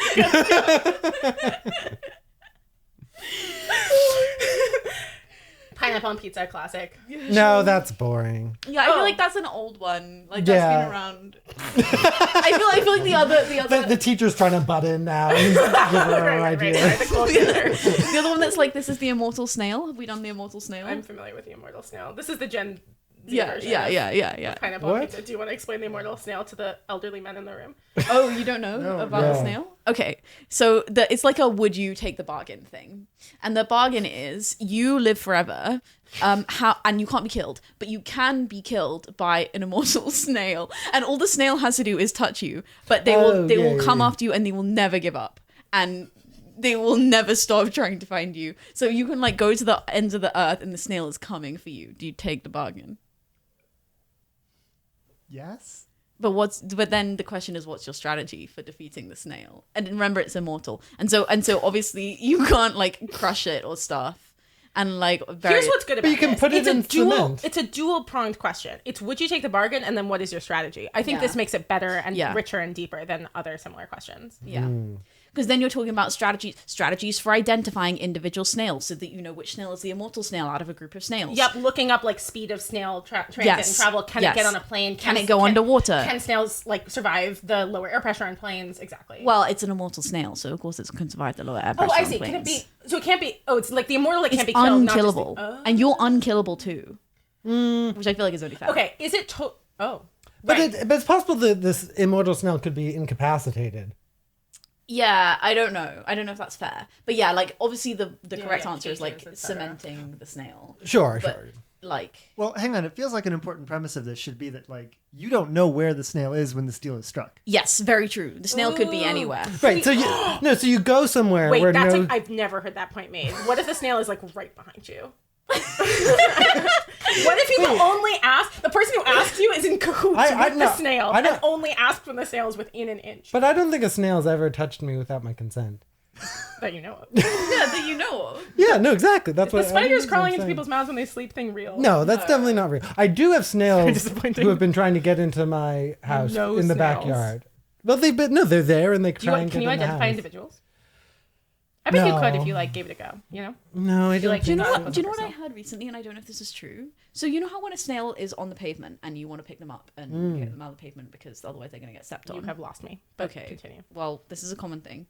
Pineapple on pizza, classic. No, that's boring. Yeah, I feel like that's an old one. Like that's Yeah. been around. I feel like the other The teacher's trying to butt in now. And give her an idea. The cool answer. the other one that's like, this is the immortal snail. Have we done the immortal snail? I'm familiar with the immortal snail. This is the Gen Z yeah, version. yeah. Pineapple on What? pizza. Do you want to explain the immortal snail to the elderly men in the room? Oh, you don't know No. about No. the snail? Okay, so it's like a would you take the bargain thing, and the bargain is you live forever, and you can't be killed, but you can be killed by an immortal snail, and all the snail has to do is touch you, but they will come after you, and they will never give up, and they will never stop trying to find you. So you can like go to the ends of the earth, and the snail is coming for you. Do you take the bargain? Yes. But then the question is, what's your strategy for defeating the snail? And remember, it's immortal, and so obviously you can't like crush it or stuff. And like, Here's what's good about you can this. put it It's a in cement. It's a dual pronged question. It's would you take the bargain, and then what is your strategy? I think Yeah. this makes it better and Yeah. richer and deeper than other similar questions. Yeah. Because then you're talking about strategies for identifying individual snails, so that you know which snail is the immortal snail out of a group of snails. Yep, looking up like speed of snail transit Yes. and travel. Can Yes. it get on a plane? Can it go underwater? Can snails like survive the lower air pressure on planes? Exactly. Well, it's an immortal snail, so of course it can survive the lower air oh, pressure. I on see. Can it planes. be? So it can't be. Oh, it's like the immortal that It's can't be killed. unkillable, Not just and you're unkillable too, which I feel like is only fair. okay. Is it? Oh, But right. but it's possible that this immortal snail could be incapacitated. Yeah, I don't know. I don't know if that's fair. But yeah, like obviously the correct yeah, answer is like features, et cetera. cementing the snail. Sure, But sure. like Well, hang on. It feels like an important premise of this should be that like you don't know where the snail is when the steel is struck. yes, very true. The snail could be anywhere. Right. So so you go somewhere Wait, where that's no. like, I've never heard that point made. What if the snail is like right behind you? What if you only ask the person who asked you is in cahoots with the snail I know. and only asked when the snail is within an inch But I don't think a snail's ever touched me without my consent. that you know of? Yeah, that you know of. Yeah, no, exactly. That's The what spiders I'm crawling into saying. people's mouths when they sleep thing real? No, that's definitely not real. I do have snails disappointing. who have been trying to get into my house No in the snails. backyard. Well, they're there and they Do you, try and can get you in the identify house. individuals? I bet you could No. if you like gave it a go. You know? No, I don't. like- Do you know Not what? Do you know what I personal. heard recently? And I don't know if this is true. So you know how when a snail is on the pavement and you want to pick them up and get them out of the pavement because otherwise they're going to get stepped on. You have lost me. But Okay. continue. Well, this is a common thing.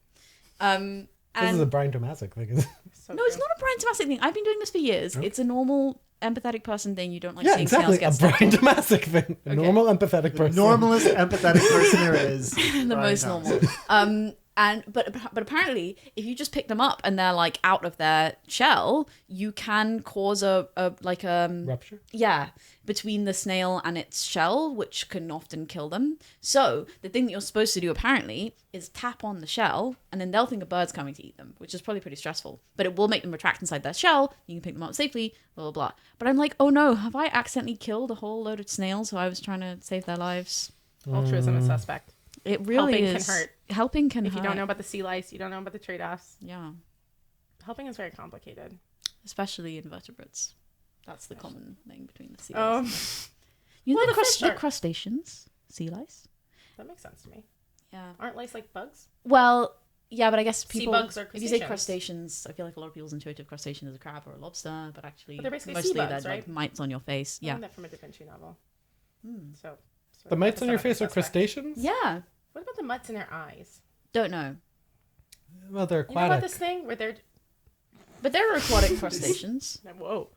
This And is a Brian Tomasic thing. So no, it's true. not a Brian Tomasic thing. I've been doing this for years. It's a normal empathetic person thing. You don't like Yeah, seeing exactly. snails A get Brian stepped Tomasic thing. A normal, empathetic person. Normalest empathetic person there is. on. The Brian most Thomas. normal. But apparently, if you just pick them up and they're like out of their shell, you can cause a Rupture? yeah, between the snail and its shell, which can often kill them. So the thing that you're supposed to do apparently is tap on the shell, and then they'll think a bird's coming to eat them, which is probably pretty stressful. But it will make them retract inside their shell. You can pick them up safely. Blah blah blah. But I'm like, oh no, have I accidentally killed a whole load of snails who I was trying to save their lives? Altruism is suspect. It really Helping can is. hurt. Helping can If hurt. you don't know about the sea lice, you don't know about the trade-offs. Yeah, Helping is very complicated. especially invertebrates. That's the common thing between the sea Oh, lice. You know well, the, the fish the are- crustaceans, sea lice. that makes sense to me. Yeah. Aren't lice like bugs? Well, yeah, but I guess Sea people. bugs are if you say crustaceans. crustaceans, I feel like a lot of people's intuitive crustacean is a crab or a lobster, but actually, But they're basically mostly sea bugs, they're right? like mites on your face. I Yeah. learned that from a Da Vinci novel. So The mites on your face are suspect. crustaceans? Yeah. What about the mutts in their eyes? Don't know, Well, they're You know about aquatic. this thing where they're but there are aquatic crustaceans. whoa,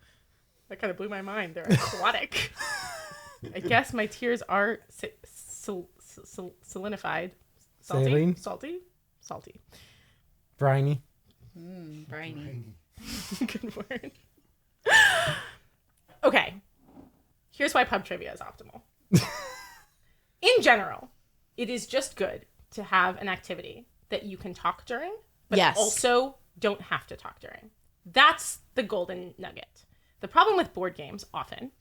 that kind of blew my mind. They're aquatic. I guess my tears are salinified. Salty? Saline? Salty. Briny. Brainy. Good word. Okay. Here's why pub trivia is optimal. In general, it is just good to have an activity that you can talk during, but Yes. also don't have to talk during. That's the golden nugget. The problem with board games often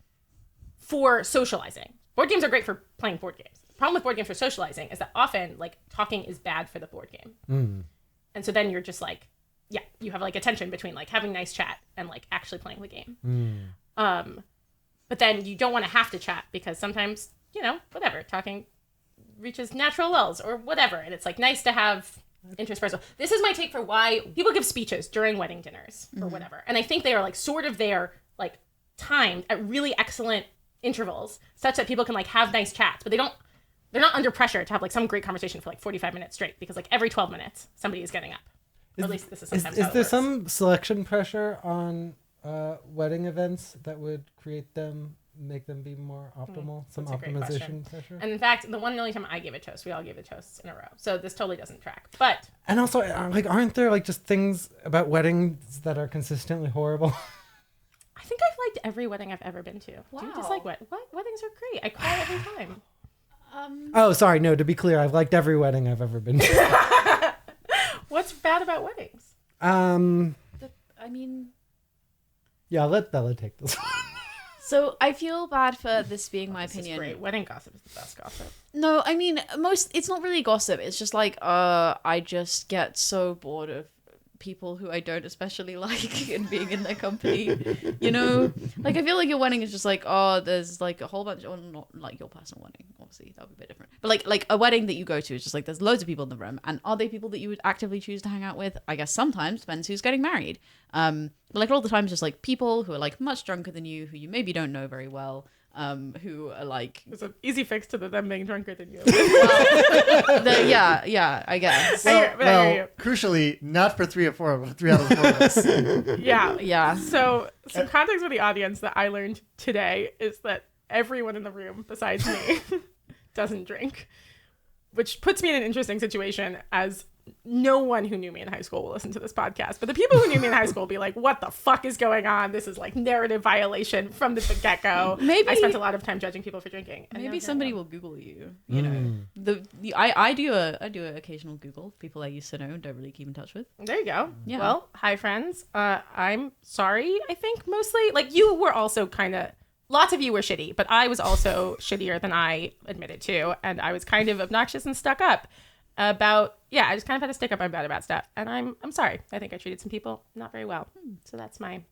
for socializing. Board games are great for playing board games. The problem with board games for socializing is that often like talking is bad for the board game. And so then you're just like, yeah, you have like a tension between like having nice chat and like actually playing the game. But then you don't want to have to chat because sometimes, you know, whatever, talking reaches natural lulls or whatever. And it's like nice to have interspersed. This is my take for why people give speeches during wedding dinners or whatever. And I think they are like sort of there, like timed at really excellent intervals such that people can like have nice chats, but they're not under pressure to have like some great conversation for like 45 minutes straight because like every 12 minutes somebody is getting up. Or at least this is sometimes how Is it there works. some selection pressure on wedding events that would make them be more optimal? Some That's a great question. optimization pressure? And in fact, the one and only time I gave a toast, we all gave a toast in a row. So this totally doesn't track. But And also, like, aren't there like just things about weddings that are consistently horrible? I think I've liked every wedding I've ever been to. Do you Wow. dislike weddings are great. I cry every time. Oh, sorry. No, to be clear, I've liked every wedding I've ever been to. What's bad about weddings? I mean, Yeah, I'll let Bella take this one. so I feel bad for this being my This is opinion. great. Wedding gossip is the best gossip. No, I mean, it's not really gossip. It's just like, I just get so bored of people who I don't especially like and being in their company, you know? Like, I feel like your wedding is just like, oh, there's like a whole bunch, or not like your personal wedding, obviously, that would be a bit different. But like a wedding that you go to is just like, there's loads of people in the room, and are they people that you would actively choose to hang out with? I guess sometimes, depends who's getting married. But like all the time, it's just like people who are like much drunker than you, who you maybe don't know very well, who are like, There's an easy fix to them being drunker than you. yeah, I guess. I hear you. Crucially, not for 3 out of 4 of us. Yeah. Yeah. So some context for the audience that I learned today is that everyone in the room besides me doesn't drink, which puts me in an interesting situation as no one who knew me in high school will listen to this podcast. But the people who knew me in high school will be like, what the fuck is going on? This is like narrative violation from the get-go. Maybe- I spent a lot of time judging people for drinking. And Maybe now somebody here I will Google you. You know, I do an occasional Google people I used to know and don't really keep in touch with. am. There you go. Yeah. Well, hi friends. I'm sorry. I think mostly like you were also kind of. Lots of you were shitty, but I was also shittier than I admitted to, and I was kind of obnoxious and stuck up about. Yeah, I just kind of had to stick up about stuff, and I'm sorry. I think I treated some people not very well. So that's my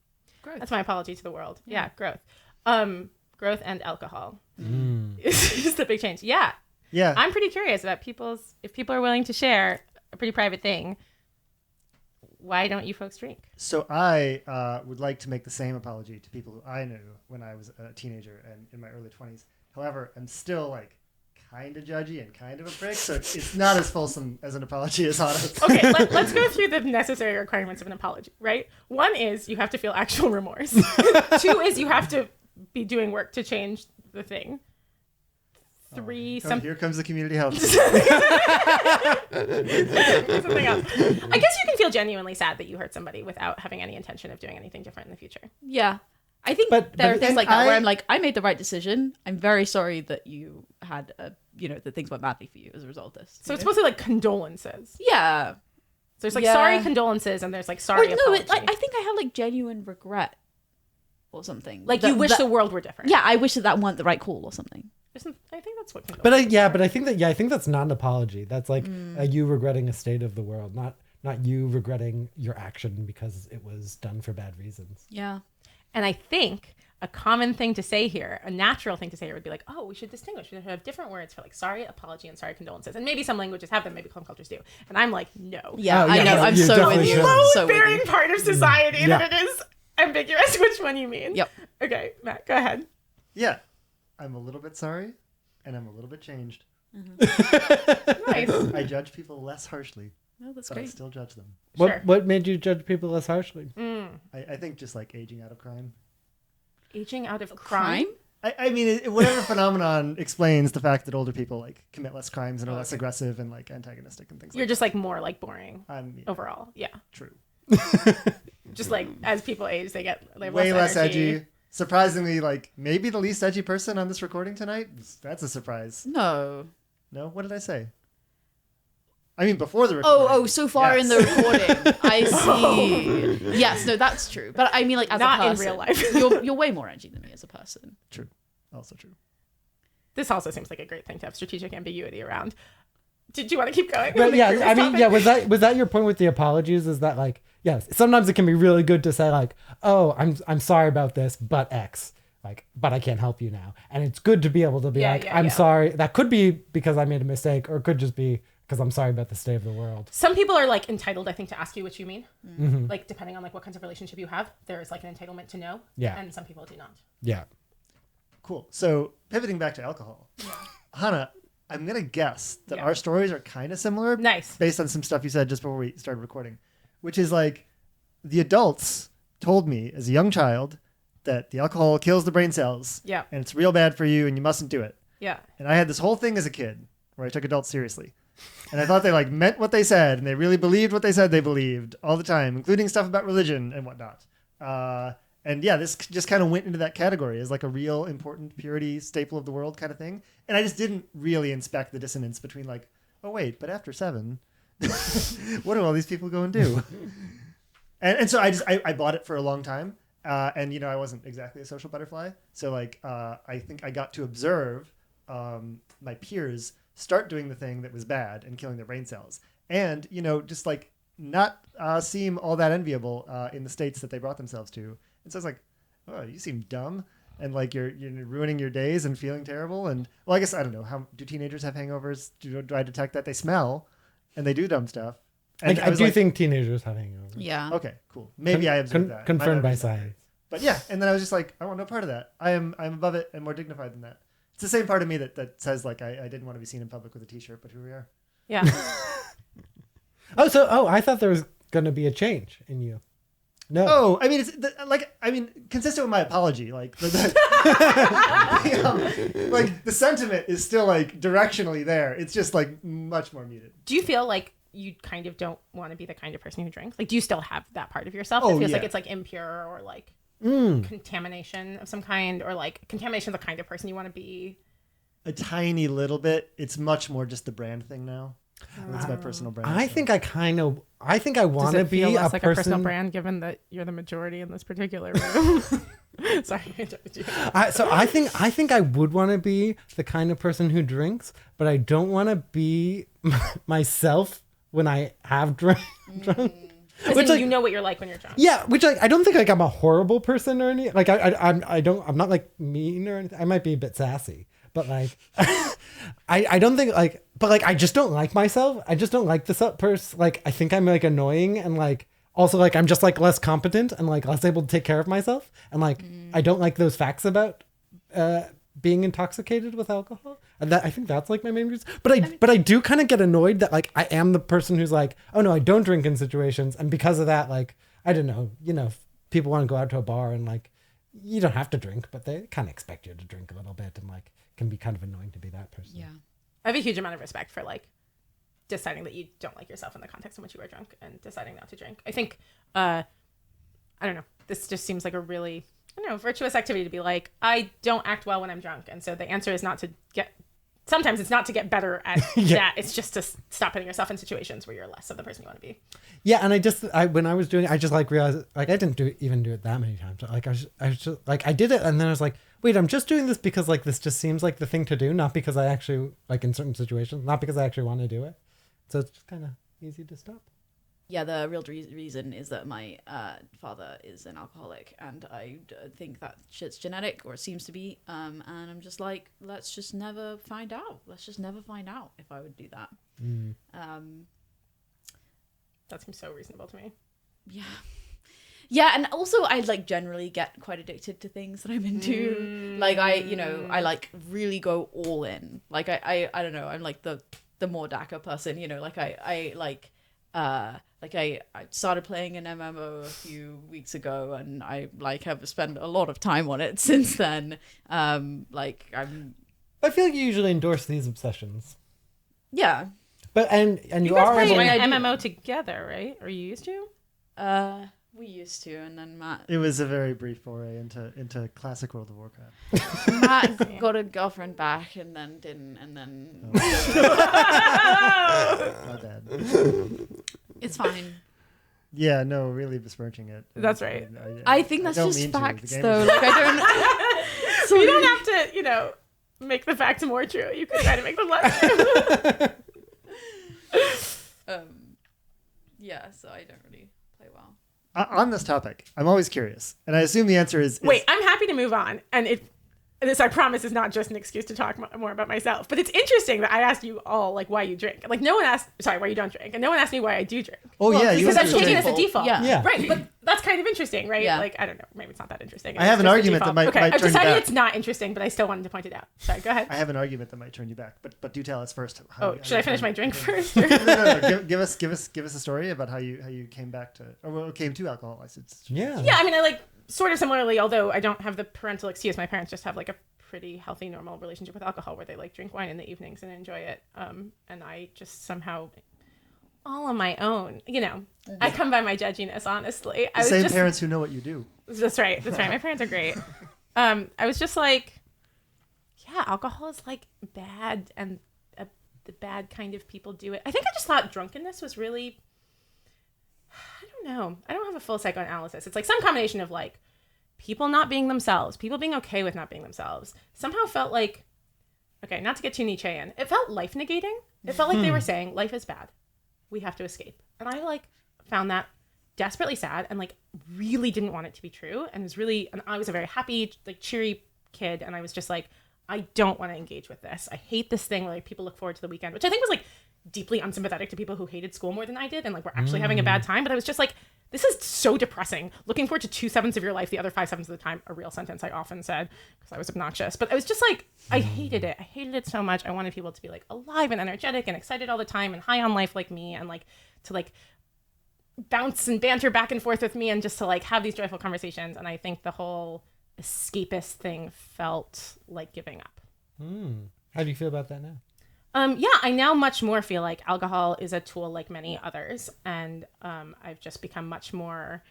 apology to the world. Yeah, growth. Growth and alcohol is the big change. Yeah. Yeah. I'm pretty curious about if people are willing to share a pretty private thing, why don't you folks drink? So I would like to make the same apology to people who I knew when I was a teenager and in my early 20s. However, I'm still like kind of judgy and kind of a prick, so it's not as fulsome as an apology as Otto's. Okay, let's go through the necessary requirements of an apology, right? One is you have to feel actual remorse. Two is you have to be doing work to change the thing. Three, Here comes the community health. something else. I guess you can feel genuinely sad that you hurt somebody without having any intention of doing anything different in the future. Yeah. I think But- there are but- things and like that where I- I'm like, I made the right decision. I'm very sorry that you had, that things went badly for you as a result of this. So it's mostly like condolences. Yeah. So there's like Yeah. sorry condolences and there's like sorry Or, no, apology. I think I have like genuine regret or something. Like you wish the world were different. Yeah, I wish that weren't the right call or something. I think that's what But I think that's not an apology. That's like you regretting a state of the world, not you regretting your action because it was done for bad reasons. Yeah. And I think a common thing to say here, a natural thing to say here would be like, oh, we should distinguish. We should have different words for like sorry, apology, and sorry, condolences. And maybe some languages have them, maybe some cultures do. And I'm like, no. Yeah, Oh, I yeah, know. no, I'm you so definitely with you. should. So with Bearing you. part of society Yeah. that it is ambiguous which one you mean. Yep. Okay, Matt, go ahead. Yeah. I'm a little bit sorry, and I'm a little bit changed. Nice. I judge people less harshly, Oh, that's but I great. still judge them. Sure. What made you judge people less harshly? I think just like aging out of crime. Aging out of crime? I mean, whatever phenomenon explains the fact that older people like commit less crimes and are less Okay. aggressive and like antagonistic and things You're like just like more like boring that. overall. Yeah. True. Just like as people age, they have Way less energy. edgy. Surprisingly, like maybe the least edgy person on this recording tonight. That's a surprise. No. No, what did I say? I mean, before the recording. Oh, so far in the recording. I see. Yes, no, that's true. But I mean, like, as Not a in person, real life. you're way more edgy than me as a person. True. Also true. This also seems like a great thing to have strategic ambiguity around. Did you want to keep going? But The yeah, previous I mean, topic? yeah, was that your point with the apologies? Is that like, yes, sometimes it can be really good to say like, oh, I'm sorry about this, but X, like, but I can't help you now. And it's good to be able to be Yeah, like, yeah, I'm yeah. sorry. That could be because I made a mistake, or it could just be because I'm sorry about the state of the world. Some people are like entitled, I think, to ask you what you mean. Mm-hmm. Like depending on like what kinds of relationship you have, there is like an entitlement to know. Yeah. And some people do not. Yeah. Cool. So pivoting back to alcohol. Hannah, I'm going to guess that Yeah. our stories are kind of similar. Nice. Based on some stuff you said just before we started recording, which is like the adults told me as a young child that the alcohol kills the brain cells. Yeah. And it's real bad for you and you mustn't do it. Yeah. And I had this whole thing as a kid where I took adults seriously. And I thought they like meant what they said and they really believed what they said they believed all the time, including stuff about religion and whatnot. And yeah, this just kind of went into that category as like a real important purity staple of the world kind of thing. And I just didn't really inspect the dissonance between like, oh wait, but after 7, what do all these people go and do? And so I bought it for a long time. And you know, I wasn't exactly a social butterfly. So like, I think I got to observe my peers start doing the thing that was bad and killing their brain cells. And, you know, just like not seem all that enviable in the states that they brought themselves to. And so it's like, oh, you seem dumb. And like you're ruining your days and feeling terrible. And well, I guess, I don't know. How do teenagers have hangovers? Do I detect that? They smell and they do dumb stuff. And I was do like, think teenagers have hangovers. Yeah. okay, cool. Maybe I observed that. Confirmed Might by not be that. science. But yeah, and then I was just like, I want no part of that. I'm above it and more dignified than that. It's the same part of me that says like I didn't want to be seen in public with a t-shirt, but here we are. Yeah. I thought there was going to be a change in you. No. Oh, I mean, it's consistent with my apology. Like, like the sentiment is still like directionally there. It's just like much more muted. Do you feel like you kind of don't want to be the kind of person who drinks? Like, do you still have that part of yourself that Oh, feels yeah. like it's like impure or like contamination of some kind, or like contamination of the kind of person you want to be? A tiny little bit. It's much more just the brand thing now. It's my personal brand. I so. think I want to be less a like person. a personal brand, given that you're the majority in this particular room? Sorry, I interrupted you. I think I would want to be the kind of person who drinks, but I don't want to be myself when I have drunk. Which, like, you know what you're like when you're drunk. Yeah, which like I don't think like I'm a horrible person or anything. Like I'm not like mean or anything. I might be a bit sassy, but like I don't think like, but like I just don't like myself. I just don't like this person. Like I think I'm like annoying and like also like I'm just like less competent and like less able to take care of myself. And like I don't like those facts about being intoxicated with alcohol. And that I think that's like my main reason. But I do kind of get annoyed that like I am the person who's like, oh no, I don't drink in situations, and because of that, like I don't know, you know, people want to go out to a bar and like you don't have to drink, but they kind of expect you to drink a little bit, and like can be kind of annoying to be that person. Yeah. I have a huge amount of respect for like deciding that you don't like yourself in the context in which you are drunk and deciding not to drink. I think, I don't know, this just seems like a really, I don't know, virtuous activity to be like, I don't act well when I'm drunk. And so the answer is not to sometimes it's not to get better at that. It's just to stop putting yourself in situations where you're less of the person you want to be. Yeah, and when I was doing it, I just like realized like I didn't even do it that many times. Like I was just like I did it, and then I was like, wait, I'm just doing this because like this just seems like the thing to do, not because I actually like in certain situations, not because I actually want to do it. So it's just kind of easy to stop. Yeah, the real reason is that my father is an alcoholic, and I think that shit's genetic, or it seems to be. And I'm just like, let's just never find out. Let's just never find out if I would do that. That seems so reasonable to me. Yeah. Yeah, and also I like generally get quite addicted to things that I'm into. Like I like really go all in. Like I don't know, I'm like the more DACA person, you know, like I started playing an MMO a few weeks ago, and I like have spent a lot of time on it since then. I feel like you usually endorse these obsessions. Yeah. But and You you guys are play able I an do. MMO together, right? Or you used to? We used to, and then Matt It was a very brief foray into classic World of Warcraft. Matt got a girlfriend back, and then didn't, and then My bad. it's fine. Yeah, no, really besmirching it. That's right. I think that's don't just mean to. The facts, game though. is- Like I don't. So you don't have to, make the facts more true. You can try to make them less true. Yeah, so I don't really play well. On this topic, I'm always curious, and I assume the answer is Wait, I'm happy to move on. And this, I promise, is not just an excuse to talk more about myself. But it's interesting that I asked you all, like, why you drink. Like, no one asked, sorry, why you don't drink. And no one asked me why I do drink. Oh, yeah, you Because have I'm to taking it drink. as a default. Yeah. Right, but that's kind of interesting, right? Yeah. Like, I don't know. Maybe it's not that interesting. I have an It's just a argument that default. might Okay, turn I've you decided back. it's not interesting, but I still wanted to point it out. Sorry, go ahead. I have an argument that might turn you back, but do tell us first. How Should I finish my drink first? No. Give us a story about how you came back to, or came to alcohol. I said. Yeah. Yeah, I mean, I like sort of similarly, although I don't have the parental excuse. My parents just have like a pretty healthy, normal relationship with alcohol where they like drink wine in the evenings and enjoy it. And I just somehow, all on my own, I come by my judginess, honestly. I was Same just, parents who know what you do. That's right. My parents are great. I was just like, yeah, alcohol is like bad, and the bad kind of people do it. I think I just thought drunkenness was really, I don't know. I don't have a full psychoanalysis. It's like some combination of like people not being themselves, people being okay with not being themselves. Somehow felt like, okay, not to get too Nietzschean, it felt life negating. It felt like they were saying life is bad. We have to escape. And I like found that desperately sad and like really didn't want it to be true. And I was a very happy, like cheery kid. And I was just like, I don't want to engage with this. I hate this thing where like people look forward to the weekend, which I think was like deeply unsympathetic to people who hated school more than I did and like were actually having a bad time. But I was just like, this is so depressing. Looking forward to 2/7 of your life, the other 5/7 of the time, a real sentence I often said because I was obnoxious. But I was just like, I hated it. I hated it so much. I wanted people to be like alive and energetic and excited all the time and high on life like me and like to like bounce and banter back and forth with me and just to like have these joyful conversations. And I think the whole escapist thing felt like giving up. How do you feel about that now? Yeah, I now much more feel like alcohol is a tool like many others. And I've just become much more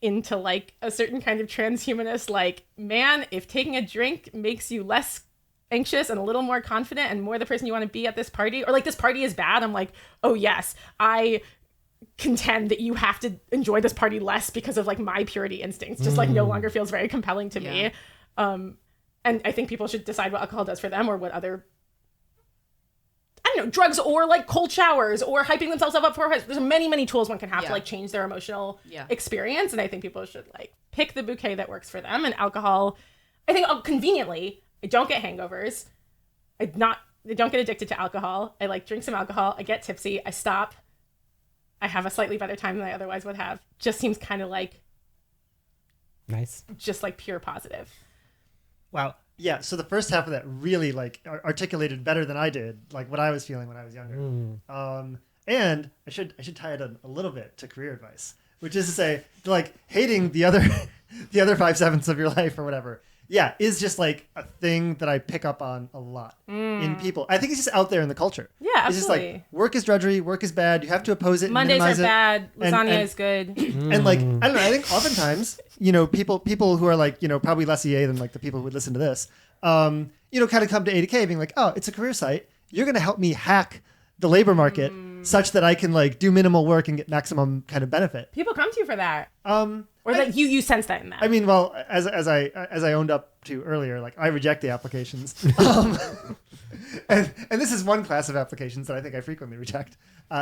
into like a certain kind of transhumanist, like, man, if taking a drink makes you less anxious and a little more confident and more the person you want to be at this party, or like this party is bad, I'm like, oh yes, I contend that you have to enjoy this party less because of like my purity instincts just like no longer feels very compelling to me. And I think people should decide what alcohol does for them or what other, I don't know, drugs or like cold showers or hyping themselves up for there's many tools one can have to like change their emotional experience. And I think people should like pick the bouquet that works for them. And alcohol, I think conveniently, I don't get hangovers. I don't get addicted to alcohol. I like drink some alcohol. I get tipsy. I stop. I have a slightly better time than I otherwise would have. Just seems kind of like Nice. just like pure positive. Wow. Yeah. So the first half of that really like articulated better than I did, like what I was feeling when I was younger. And I should tie it a little bit to career advice, which is to say, like hating the other 5/7 of your life or whatever. Yeah, is just like a thing that I pick up on a lot in people. I think it's just out there in the culture. Yeah, It's just absolutely. like work is drudgery, work is bad. You have to oppose it. Mondays minimize are it. bad. Lasagna and- is good. And like I don't know, I think oftentimes people who are like probably less EA than like the people who would listen to this, kind of come to 80K being like, oh, it's a career site. You're gonna help me hack the labor market such that I can like do minimal work and get maximum kind of benefit. People come to you for that. Or that you sense that in that. I mean, well, as I owned up to earlier, like I reject the applications, and this is one class of applications that I think I frequently reject,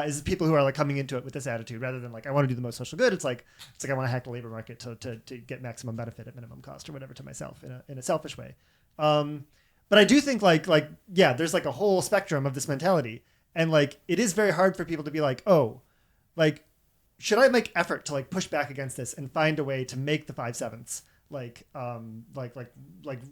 is people who are like coming into it with this attitude rather than like I want to do the most social good. It's like I want to hack the labor market to get maximum benefit at minimum cost or whatever to myself in a selfish way. But I do think like yeah, there's like a whole spectrum of this mentality, and like it is very hard for people to be like, oh, like, should I make effort to like push back against this and find a way to make the 5/7 like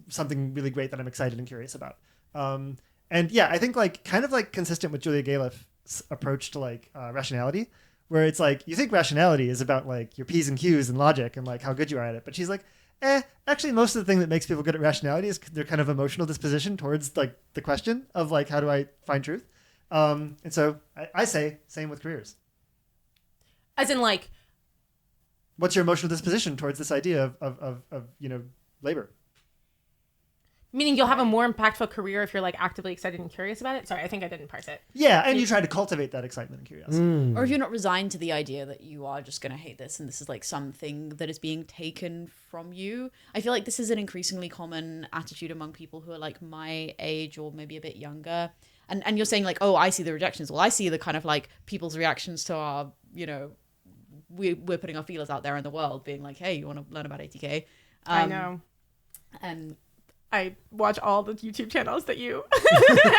something really great that I'm excited and curious about. And yeah, I think like kind of like consistent with Julia Galef's approach to like rationality, where it's like you think rationality is about like your P's and Q's and logic and like how good you are at it, but she's like, actually most of the thing that makes people good at rationality is their kind of emotional disposition towards like the question of like how do I find truth. And so I say same with careers. As in like what's your emotional disposition towards this idea of labor? Meaning you'll have a more impactful career if you're like actively excited and curious about it. Sorry, I think I didn't parse it. Yeah, and you try to cultivate that excitement and curiosity. Or if you're not resigned to the idea that you are just going to hate this and this is like something that is being taken from you. I feel like this is an increasingly common attitude among people who are like my age or maybe a bit younger. And you're saying like, oh, I see the rejections. Well, I see the kind of like people's reactions to our, we're putting our feelers out there in the world being like, hey, you want to learn about ATK? I know. And I watch all the YouTube channels that you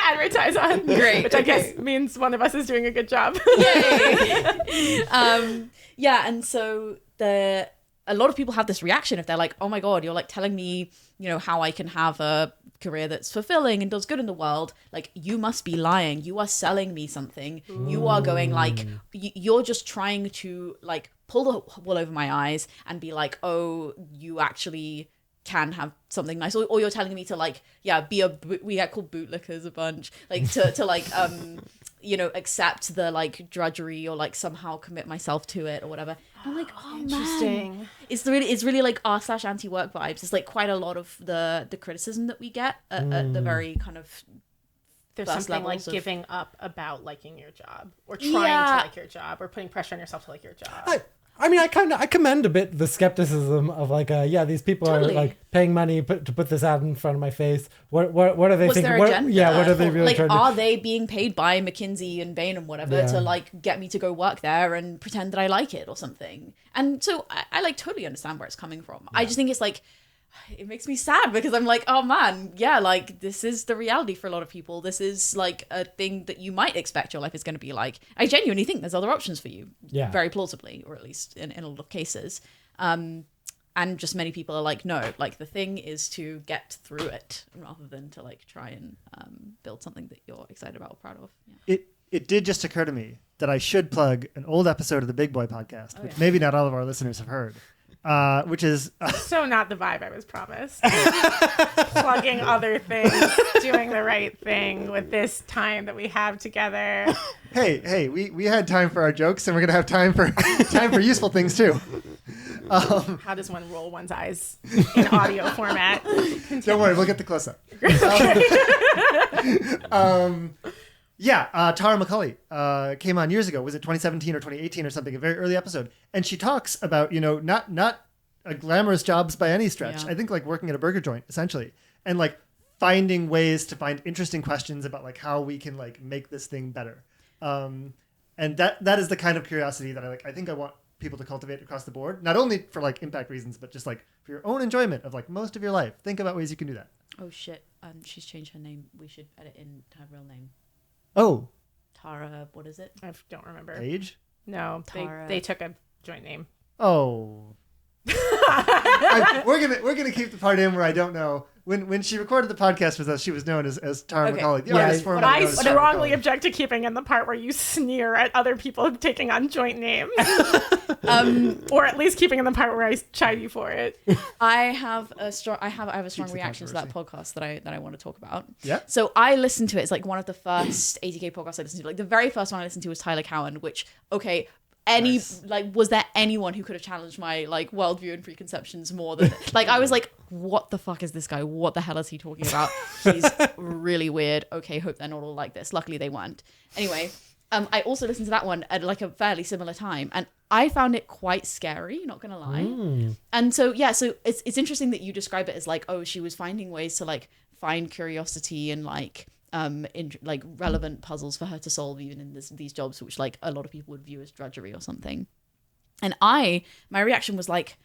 advertise on. Great. Which I guess means one of us is doing a good job. Yay! And so a lot of people have this reaction if they're like, oh my God, you're like telling me, how I can have a career that's fulfilling and does good in the world. Like, you must be lying. You are selling me something. Ooh. You are going like, you're just trying to like pull the wool over my eyes and be like, oh, you actually can have something nice, or you're telling me to like we get called bootlickers a bunch, like to like accept the like drudgery or like somehow commit myself to it or whatever. I'm like, oh interesting. Man, it's really like r/anti-work vibes. It's like quite a lot of the criticism that we get at the very kind of there's first something like of giving up about liking your job or trying to like your job or putting pressure on yourself to like your job. I commend a bit the skepticism of like, these people Totally. are like paying money to put this ad in front of my face. What are they thinking? Their agenda? What are they really like? trying to? Are they being paid by McKinsey and Bain and whatever to like get me to go work there and pretend that I like it or something? And so I like totally understand where it's coming from. Yeah. I just think it's like, it makes me sad because I'm like, oh man, like this is the reality for a lot of people. This is like a thing that you might expect your life is going to be like. I genuinely think there's other options for you, very plausibly, or at least in a lot of cases. And just many people are like, no, like the thing is to get through it rather than to like try and build something that you're excited about or proud of. Yeah. It did just occur to me that I should plug an old episode of the Big Boy podcast, which maybe not all of our listeners have heard. Which is so not the vibe I was promised. Plugging other things, doing the right thing with this time that we have together. Hey, we had time for our jokes, and we're gonna have time for useful things too. How does one roll one's eyes in audio format? Don't worry, we'll get the close up. Tara McCauley came on years ago. Was it 2017 or 2018 or something? A very early episode, and she talks about not glamorous jobs by any stretch. I think like working at a burger joint essentially, and like finding ways to find interesting questions about like how we can like make this thing better. And that is the kind of curiosity that I think I want people to cultivate across the board, not only for like impact reasons, but just like for your own enjoyment of like most of your life. Think about ways you can do that. Oh shit! She's changed her name. We should edit in her real name. Oh. Tara, what is it? I don't remember. Age? No, they took a joint name. Oh. We're gonna keep the part in where I don't know. When she recorded the podcast with us, she was known as Tara McCauley. The artist formerly I known as Tara strongly McCauley. object to keeping in the part where you sneer at other people taking on joint names. Or at least keeping in the part where I chide you for it. I have a strong Keeps reaction to that podcast that I want to talk about. Yeah. So I listened to it. It's like one of the first ATK podcasts I listened to. Like the very first one I listened to was Tyler Cowen, which was there anyone who could have challenged my like worldview and preconceptions more than like I was like, what the fuck is this guy? What the hell is he talking about? He's really weird. Okay, hope they're not all like this. Luckily they weren't. Anyway, I also listened to that one at like a fairly similar time, and I found it quite scary, not gonna lie. And so so it's interesting that you describe it as like, oh, she was finding ways to like find curiosity and like in like relevant puzzles for her to solve even in these jobs which like a lot of people would view as drudgery or something. And my reaction was like,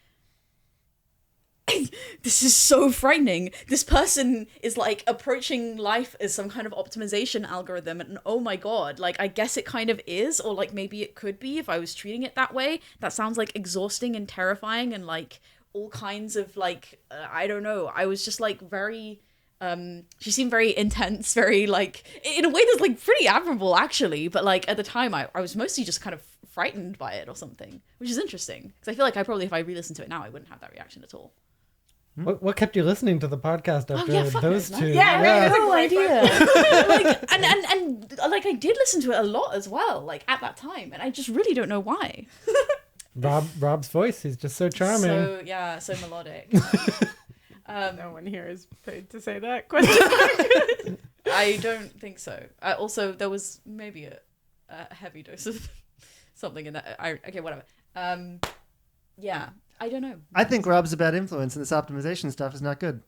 this is so frightening. This person is like approaching life as some kind of optimization algorithm, and oh my god, like I guess it kind of is, or like maybe it could be if I was treating it that way. That sounds like exhausting and terrifying and like all kinds of like I don't know. I was just like very she seemed very intense, very like in a way that's like pretty admirable actually, but like at the time I was mostly just kind of frightened by it or something, which is interesting because I feel like I probably, if I re-listened to it now, I wouldn't have that reaction at all. What kept you listening to the podcast after those two? Yeah, I have no idea. Like, and like I did listen to it a lot as well, like at that time, and I just really don't know why. Rob's voice, he's just so charming. So melodic. No one here is paid to say that question. I don't think so. Also, there was maybe a heavy dose of something in that. Okay, whatever. Yeah, I don't know. I think Rob's a bad influence, and this optimization stuff is not good.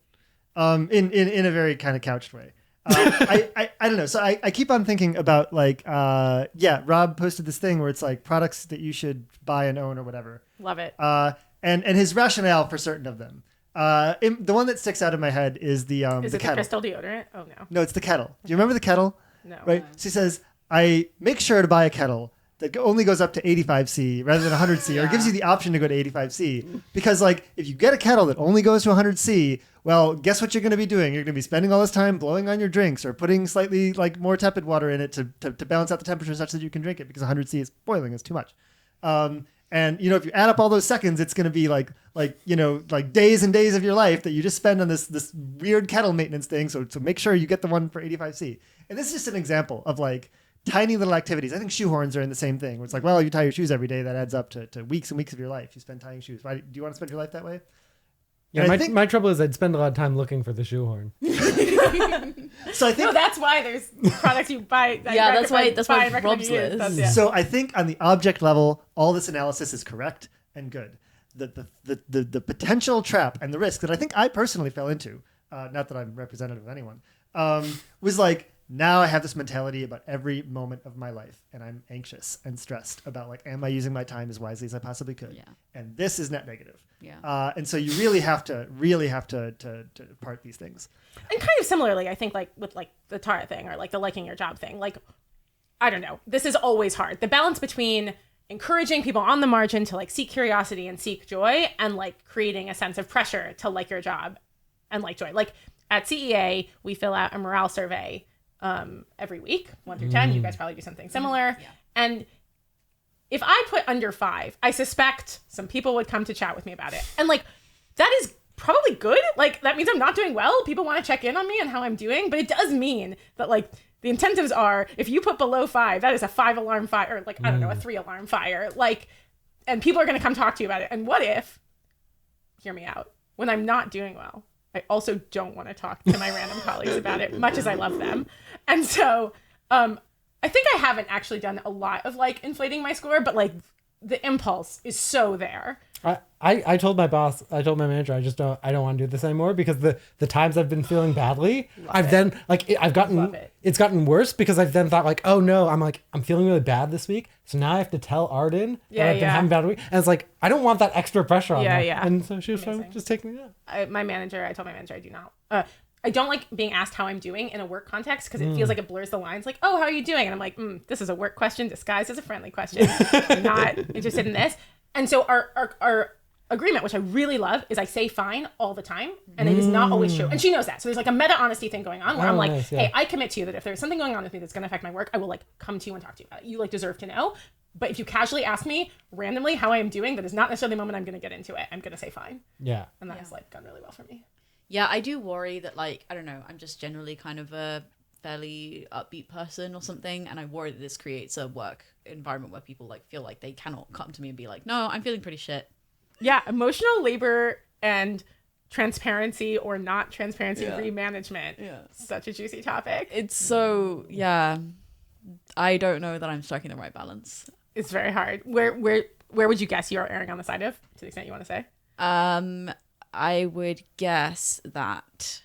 In a very kind of couched way. I don't know. So I keep on thinking about like, Rob posted this thing where it's like products that you should buy and own or whatever. Love it. And his rationale for certain of them. The one that sticks out in my head is the Is it the kettle. crystal deodorant? Oh no. No, it's the kettle. Do you remember the kettle? No. Right. So he says, I make sure to buy a kettle that only goes up to 85C rather than 100C, or gives you the option to go to 85C. Because like, if you get a kettle that only goes to 100C, well, guess what you're going to be doing? You're going to be spending all this time blowing on your drinks or putting slightly like more tepid water in it to balance out the temperature such that you can drink it, because 100C is boiling, it's too much. And if you add up all those seconds, it's going to be like days and days of your life that you just spend on this weird kettle maintenance thing. So make sure you get the one for 85C. And this is just an example of like tiny little activities. I think shoehorns are in the same thing, where it's like, well, you tie your shoes every day. That adds up to weeks and weeks of your life. You spend tying shoes. Why do you want to spend your life that way? Yeah, my trouble is I'd spend a lot of time looking for the shoehorn. So I think No, that's why there's products you buy. That's why Rob's use. list. So I think on the object level, all this analysis is correct and good. The potential trap and the risk that I think I personally fell into, not that I'm representative of anyone, was like, now I have this mentality about every moment of my life, and I'm anxious and stressed about like, am I using my time as wisely as I possibly could? Yeah. And this is net negative. Yeah. And so you really have to part these things. And kind of similarly, I think like with like the Tara thing or like the liking your job thing, like, I don't know, this is always hard. The balance between encouraging people on the margin to like seek curiosity and seek joy, and like creating a sense of pressure to like your job and like joy. Like at CEA, we fill out a morale survey every week, 1 through 10. You guys probably do something similar. Yeah. And if I put under 5, I suspect some people would come to chat with me about it. And like, that is probably good. Like, that means I'm not doing well. People want to check in on me and how I'm doing. But it does mean that like the incentives are, if you put below 5, that is a 5-alarm fire, or like, I don't know, a 3-alarm fire. Like, and people are going to come talk to you about it. And what if, hear me out, when I'm not doing well, I also don't want to talk to my random colleagues about it, much as I love them. And so I think I haven't actually done a lot of like inflating my score, but like the impulse is so there. I told my boss, I told my manager, I don't want to do this anymore, because the times I've been feeling badly, it's gotten worse, because I've then thought like, oh no, I'm feeling really bad this week, so now I have to tell Arden that I've been having a bad week, and it's like, I don't want that extra pressure on me. And so she was fine with just taking me out. I told my manager I do not. I don't like being asked how I'm doing in a work context, because it feels like it blurs the lines. Like, oh, how are you doing? And I'm like, this is a work question disguised as a friendly question. I'm not interested in this. And so our agreement, which I really love, is I say fine all the time, and it is not always true. And she knows that. So there's like a meta honesty thing going on where I'm like, nice, hey, I commit to you that if there's something going on with me that's going to affect my work, I will like come to you and talk to you about it. You like deserve to know. But if you casually ask me randomly how I am doing, that is not necessarily the moment I'm going to get into it. I'm going to say fine. Yeah. And that has like gone really well for me. Yeah, I do worry that, like, I don't know, I'm just generally kind of a fairly upbeat person or something, and I worry that this creates a work environment where people, like, feel like they cannot come to me and be like, no, I'm feeling pretty shit. Yeah, emotional labor and transparency or not transparency remanagement. Yeah. Such a juicy topic. It's so, yeah, I don't know that I'm striking the right balance. It's very hard. Where would you guess you're erring on the side of, to the extent you want to say? I would guess that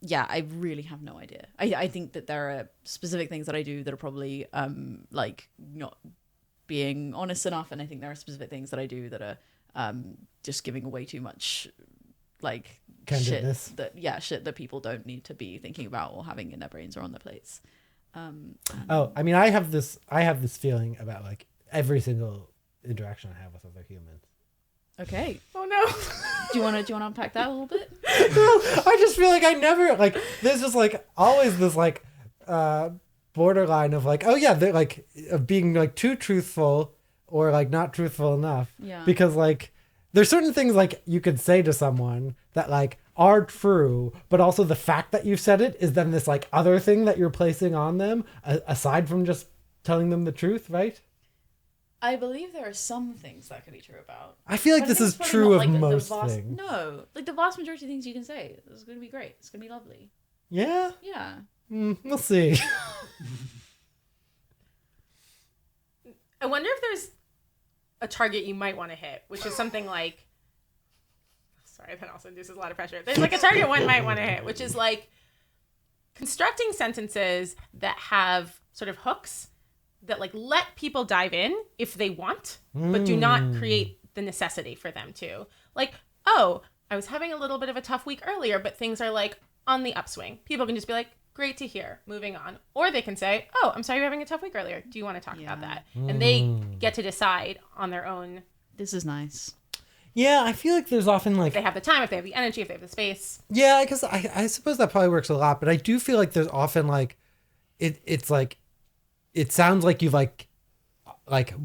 I really have no idea. I think that there are specific things that I do that are probably like not being honest enough, and I think there are specific things that I do that are just giving away too much like shit that people don't need to be thinking about or having in their brains or on their plates. I mean, I have this feeling about like every single interaction I have with other humans. Okay. Oh no. Do you want to unpack that a little bit? I just feel like I never like there's just like always this like borderline of like, oh yeah, they're like of being like too truthful or like not truthful enough. Yeah. Because like there's certain things like you could say to someone that like are true, but also the fact that you've said it is then this like other thing that you're placing on them, aside from just telling them the truth, right? I believe there are some things that could be true about. I feel like But I this think is it's probably true not, of like, the most vast, things. No, like the vast majority of things you can say. It's going to be great. It's going to be lovely. Yeah? Yeah. We'll see. I wonder if there's a target you might want to hit, which is something like, sorry, that also induces a lot of pressure. There's like a target one might want to hit, which is like constructing sentences that have sort of hooks that like let people dive in if they want, but do not create the necessity for them to. Like, oh, I was having a little bit of a tough week earlier, but things are like on the upswing. People can just be like, great to hear, moving on. Or they can say, oh, I'm sorry you're having a tough week earlier. Do you want to talk about that? And they get to decide on their own. This is nice. Yeah, I feel like there's often like... If they have the time, if they have the energy, if they have the space. Yeah, I guess I suppose that probably works a lot, but I do feel like there's often like... It's like... It sounds like you've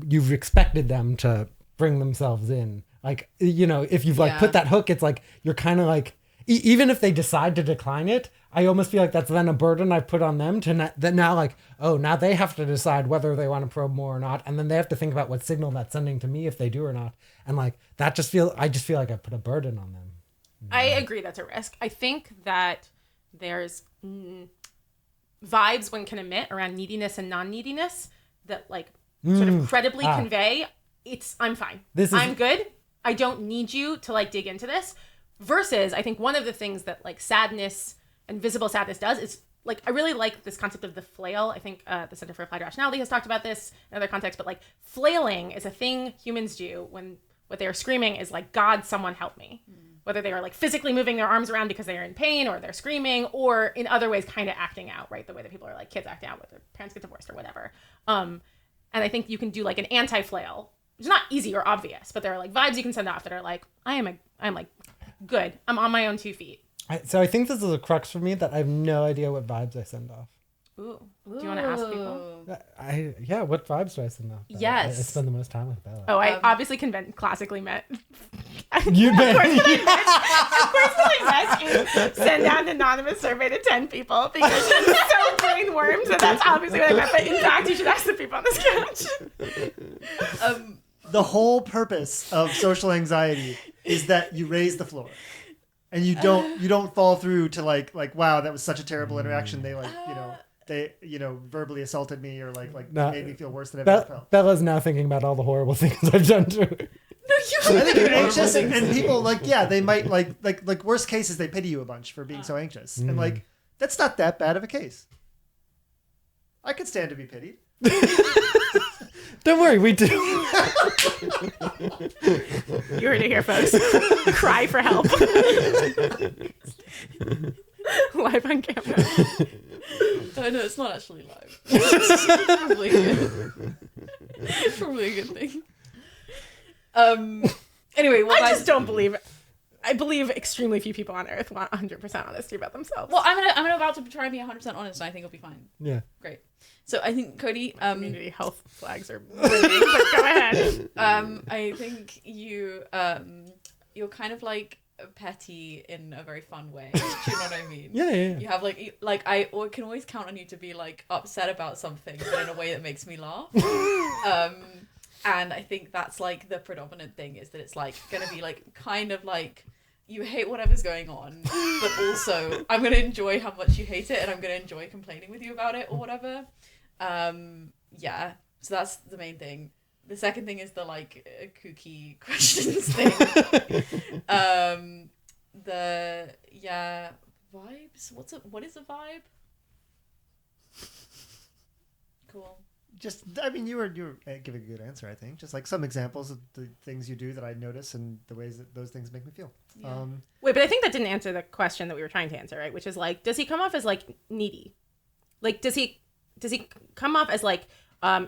you've expected them to bring themselves in. Like, you know, if you've like put that hook, it's like you're kind of like... even if they decide to decline it, I almost feel like that's then a burden I put on them to that now like, oh, now they have to decide whether they want to probe more or not. And then they have to think about what signal that's sending to me if they do or not. And like, I just feel like I put a burden on them. I agree that's a risk. I think that there's vibes one can emit around neediness and non-neediness that like sort of credibly convey I'm fine. I'm good. I don't need you to like dig into this. Versus, I think one of the things that like sadness and visible sadness does is like, I really like this concept of the flail. I think the Center for Applied Rationality has talked about this in other contexts, but like flailing is a thing humans do when what they are screaming is like, God, someone help me. Whether they are like physically moving their arms around because they are in pain or they're screaming or in other ways kind of acting out, right? The way that people are like kids act out when their parents get divorced or whatever. And I think you can do like an anti-flail. It's not easy or obvious, but there are like vibes you can send off that are like, I'm like, good. I'm on my own 2 feet. So I think this is a crux for me that I have no idea what vibes I send off. Ooh. Do you want to ask people? What vibes do I send off? Yes. I spend the most time with Bella. Oh, I obviously classically met. You met. Of course, what I meant is send out an anonymous survey to 10 people because I'm so brainwormed that that's obviously what I meant. But in fact, you should ask the people on this couch. The whole purpose of social anxiety is that you raise the floor. And you don't fall through to like wow, that was such a terrible interaction. They verbally assaulted me or made me feel worse than I've ever felt. Bella's now thinking about all the horrible things I've done to her. I think you're anxious and people they might like worst cases they pity you a bunch for being so anxious. And like that's not that bad of a case. I could stand to be pitied. Don't worry, we do. You heard it here, folks. Cry for help. Live on camera. Oh, no, it's not actually live. It's probably good. It's probably a good thing. Anyway, well, I just don't believe it. I believe extremely few people on Earth want 100% honesty about themselves. Well, I'm about to try and be 100% honest, and I think it'll be fine. Yeah. Great. So I think Cody, community health flags are winning, but go ahead. I think you're kind of like petty in a very fun way. Do you know what I mean? Yeah. You have I can always count on you to be like upset about something, but in a way that makes me laugh. And I think that's like the predominant thing is that it's like gonna be like kind of like you hate whatever's going on, but also I'm gonna enjoy how much you hate it, and I'm gonna enjoy complaining with you about it or whatever. Yeah. So that's the main thing. The second thing is the like kooky questions thing. Vibes. What is a vibe? Cool. Just, I mean, you were giving a good answer, I think. Just like some examples of the things you do that I notice and the ways that those things make me feel. Yeah. Wait, but I think that didn't answer the question that we were trying to answer, right? Which is like, does he come off as like needy? Like, does he come off as like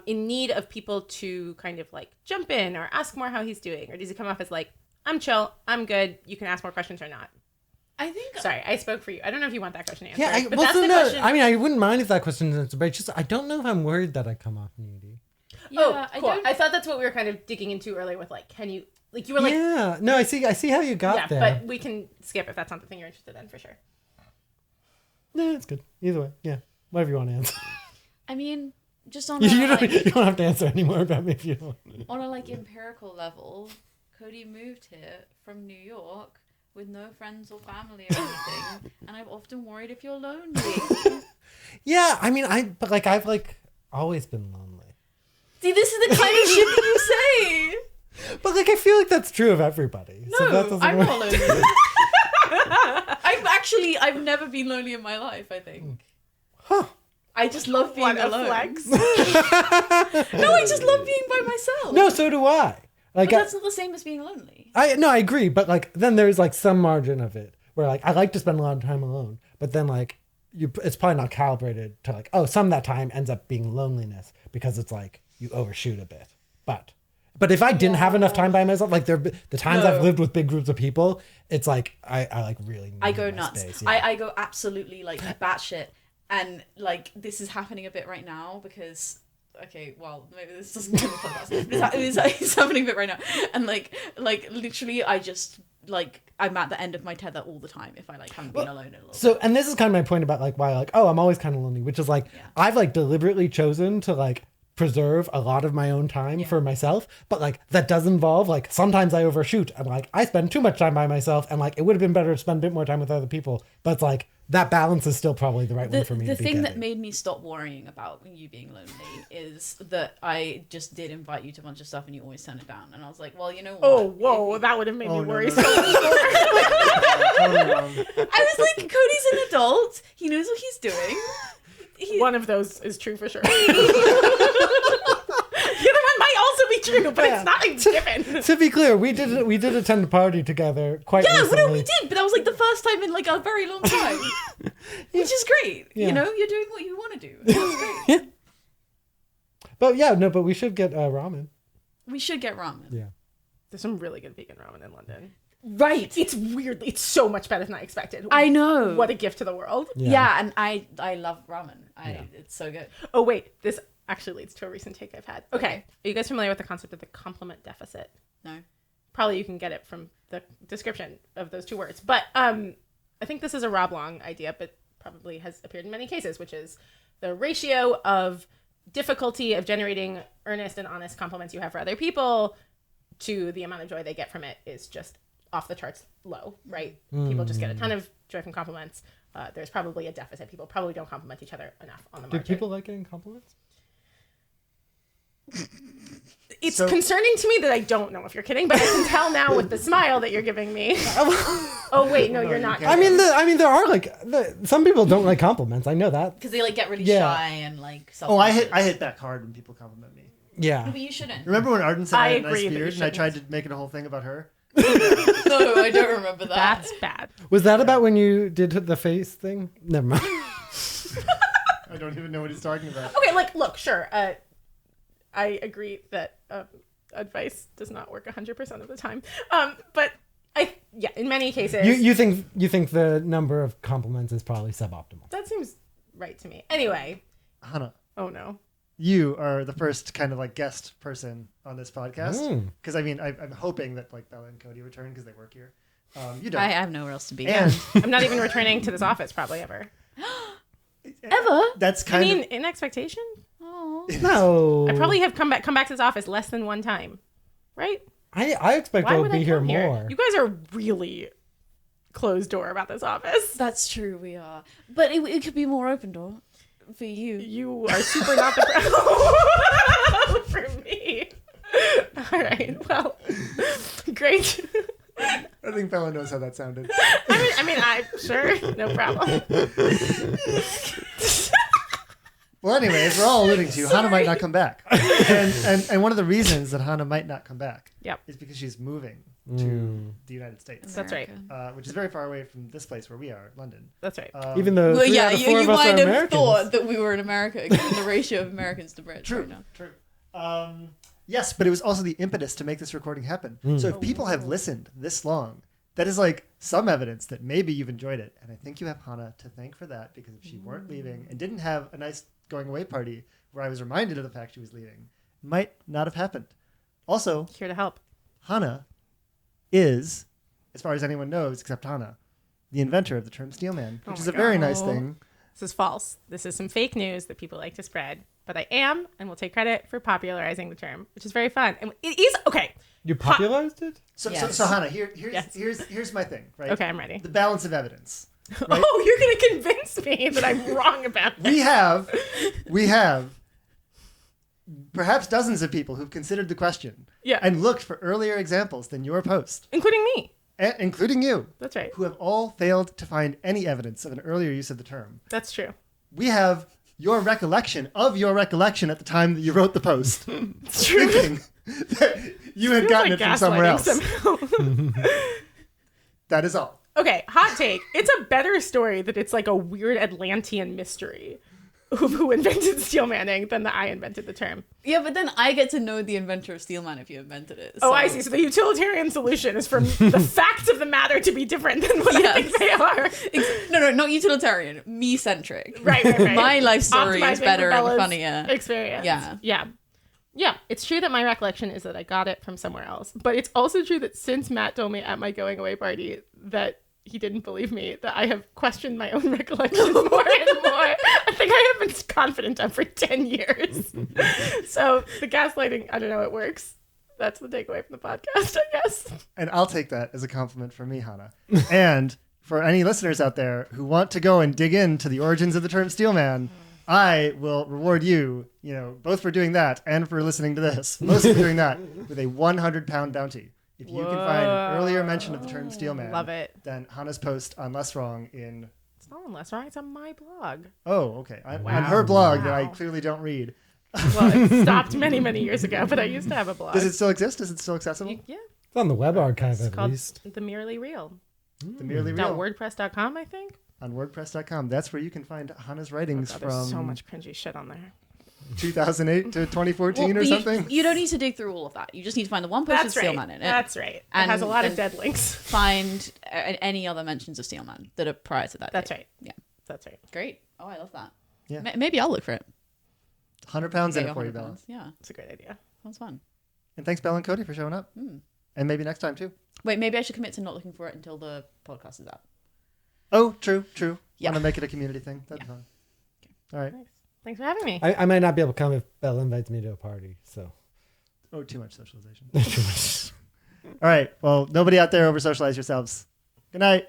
in need of people to kind of like jump in or ask more how he's doing? Or does he come off as like, I'm chill, I'm good, you can ask more questions or not? I think... Sorry, I spoke for you. I don't know if you want that question answered. Yeah, but that's the question. I mean, I wouldn't mind if that question is answered, but I don't know if I'm worried that I come off needy. Yeah, cool. I thought that's what we were kind of digging into earlier with like, can you Like you were like, yeah. No, I see how you got yeah, there. but we can skip if that's not the thing you're interested in for sure. No, it's good. Either way, yeah. Whatever you want to answer. I mean, just on You a, don't, like, you don't have to answer anymore about me if you don't. on a like empirical level, Cody moved here from New York with no friends or family or anything, and I've often worried if you're lonely. Yeah, I mean, I've always been lonely. See, this is the kind of shit that you say. But like, I feel like that's true of everybody. No, so that doesn't I'm work. not lonely. I've never been lonely in my life, I think. Huh. I just love being What a alone. flex. No, I just love being by myself. No, so do I. Like, But that's not the same as being lonely. I agree, but like, then there's like some margin of it where like I like to spend a lot of time alone, but then like it's probably not calibrated to like, oh, some of that time ends up being loneliness because it's like you overshoot a bit. But if I didn't have enough time by myself, like the times I've lived with big groups of people, it's like I like really need I go my nuts. space, yeah. I go absolutely like batshit, and like this is happening a bit right now because okay, well maybe this doesn't come from us. It's happening a bit right now, and like literally I just like I'm at the end of my tether all the time if I like haven't been alone in a little. So, and this is kind of my point about like why like, oh, I'm always kind of lonely, which is like I've like deliberately chosen to like preserve a lot of my own time for myself, but like that does involve like sometimes I overshoot and like I spend too much time by myself and like it would have been better to spend a bit more time with other people, but it's like that balance is still probably the right one for me. The to be thing that getting. made me stop worrying about you being lonely is that I just did invite you to a bunch of stuff and you always turn it down, and I was like, well, you know what? Oh, whoa, that would have made me worry so much more. Totally wrong. I was like, Cody's an adult. He knows what he's doing. One of those is true for sure. The other one might also be true, but it's not a given. To be clear, we did attend a party together quite recently. No, we did, but that was like the first time in like a very long time, which is great. Yeah. You know, you're doing what you want to do. That's great. But yeah, no, but we should get ramen. We should get ramen. Yeah. There's some really good vegan ramen in London. Right. It's weirdly, it's so much better than I expected. I know. What a gift to the world. Yeah, and I love ramen. It's so good. Oh, wait, this actually leads to a recent take I've had. Okay. Are you guys familiar with the concept of the complement deficit? No. Probably you can get it from the description of those two words. But I think this is a Rob Long idea, but probably has appeared in many cases, which is the ratio of difficulty of generating earnest and honest compliments you have for other people to the amount of joy they get from it is just off the charts low, right? People just get a ton of joy from compliments. There's probably a deficit. People probably don't compliment each other enough on the Do margin. people like getting compliments? It's concerning to me that I don't know if you're kidding, but I can tell now with the smile that you're giving me. Oh wait, no, you're not. I mean, there are like some people don't like compliments. I know that. Because they like get really Yeah. shy and like. Oh, I hit back hard when people compliment me. Yeah. No, but you shouldn't. Remember when Arden said I had a nice agree that you beard and I shouldn't. tried to make it a whole thing about her? No, I don't remember that. That's bad. Was that about when you did the face thing? Never mind. I don't even know what he's talking about. Okay, like, look, sure. I agree that advice does not work 100% of the time. But in many cases, You think the number of compliments is probably suboptimal. that seems right to me. Anyway, Hannah, oh no. you are the first kind of like guest person on this podcast. Mm. Because I mean, I'm hoping that like Bella and Cody return because they work here. You don't. I have nowhere else to be. And I'm not even returning to this office probably ever. Ever? that's I kind mean, of in expectation, Oh. No. I probably have come back to this office less than one time, right? I expect Why I'll would be I here come more. You guys are really closed door about this office. That's true, we are. But it could be more open door for you. You are super not the for me. All right. Well, great. I think Bella knows how that sounded. I mean, I'm sure, no problem. Well, anyway, as we're all alluding to, Hannah might not come back. And one of the reasons that Hannah might not come back Yep. is because she's moving to the United States, That's right. which is very far away from this place where we are, London. That's right. Even though Well, three yeah, out of you, four you of us might are have Americans. thought that we were in America, given the ratio of Americans to Brits True, right now. true. Yes, but it was also the impetus to make this recording happen. So if people have listened this long, that is like some evidence that maybe you've enjoyed it. And I think you have Hannah to thank for that, because if she weren't leaving and didn't have a nice going away party where I was reminded of the fact she was leaving, it might not have happened. Also, Here to help. Hannah is, as far as anyone knows, except Hannah, the inventor of the term Steelman, which Oh is my a very God. nice thing. This is false. This is some fake news that people like to spread. But I am and will take credit for popularizing the term, which is very fun. And it is okay. You popularized it? So, Yes. so Hannah, here's Yes. here's my thing, right? Okay, I'm ready. The balance of evidence. Right? Oh, you're going to convince me that I'm wrong about this. We have perhaps dozens of people who've considered the question Yeah. and looked for earlier examples than your post, Including me. including you, That's right. who have all failed to find any evidence of an earlier use of the term. That's true. We have your recollection at the time that you wrote the post, It's true. thinking that you had Feels gotten like it from somewhere else. gaslighting somehow. That is all. Okay, hot take. It's a better story that it's like a weird Atlantean mystery who invented steelmanning than that I invented the term. Yeah, but then I get to know the inventor of Steelman if you invented it. Oh, so- I see. So the utilitarian solution is for the facts of the matter to be different than what I think they are. No, not utilitarian. Me-centric. Right. My life story is Optimizing better for and Bella's funnier. Experience. Yeah. Yeah, it's true that my recollection is that I got it from somewhere else. But it's also true that since Matt told me at my going away party that he didn't believe me, that I have questioned my own recollection more and more. I think I have been confident of for 10 years. So the gaslighting, I don't know, it works. That's the takeaway from the podcast, I guess. And I'll take that as a compliment from me, Hannah. And for any listeners out there who want to go and dig into the origins of the term Steelman, I will reward you, both for doing that and for listening to this, mostly for doing that, with a 100-pound bounty. If you can find an earlier mention of the term Steelman Love it. than Hannah's post on Less Wrong in... It's not on Less Wrong, it's on my blog. Oh, okay. On Wow. her blog that I Wow. clearly don't read. Well, it stopped many, many years ago, but I used to have a blog. Does it still exist? Is it still accessible? Yeah. It's on the web archive It's at called least. The Merely Real. The Merely Real. .wordpress.com, I think. On WordPress.com. That's where you can find Hannah's writings God, from there's so much cringy shit on there. 2008 to 2014 or Well, something. You don't need to dig through all of that. You just need to find the one post with That's right. Steelman in it. That's right. It And- has a lot of and- dead links. Find any other mentions of Steelman that are prior to that. That's date. right. Yeah. That's right. Great. Oh, I love that. Yeah. Maybe I'll look for it. 100 pounds in Get it for you, 100 Bella. pounds. Yeah. It's a great idea. Sounds fun. And thanks, Bella and Cody, for showing up. And maybe next time, too. Wait, maybe I should commit to not looking for it until the podcast is out. Oh, true. Yeah. Want to make it a community thing? That'd be fun. All right. Nice. Thanks for having me. I might not be able to come if Bella invites me to a party, so. Oh, too much socialization. All right. Well, nobody out there over socialize yourselves. Good night.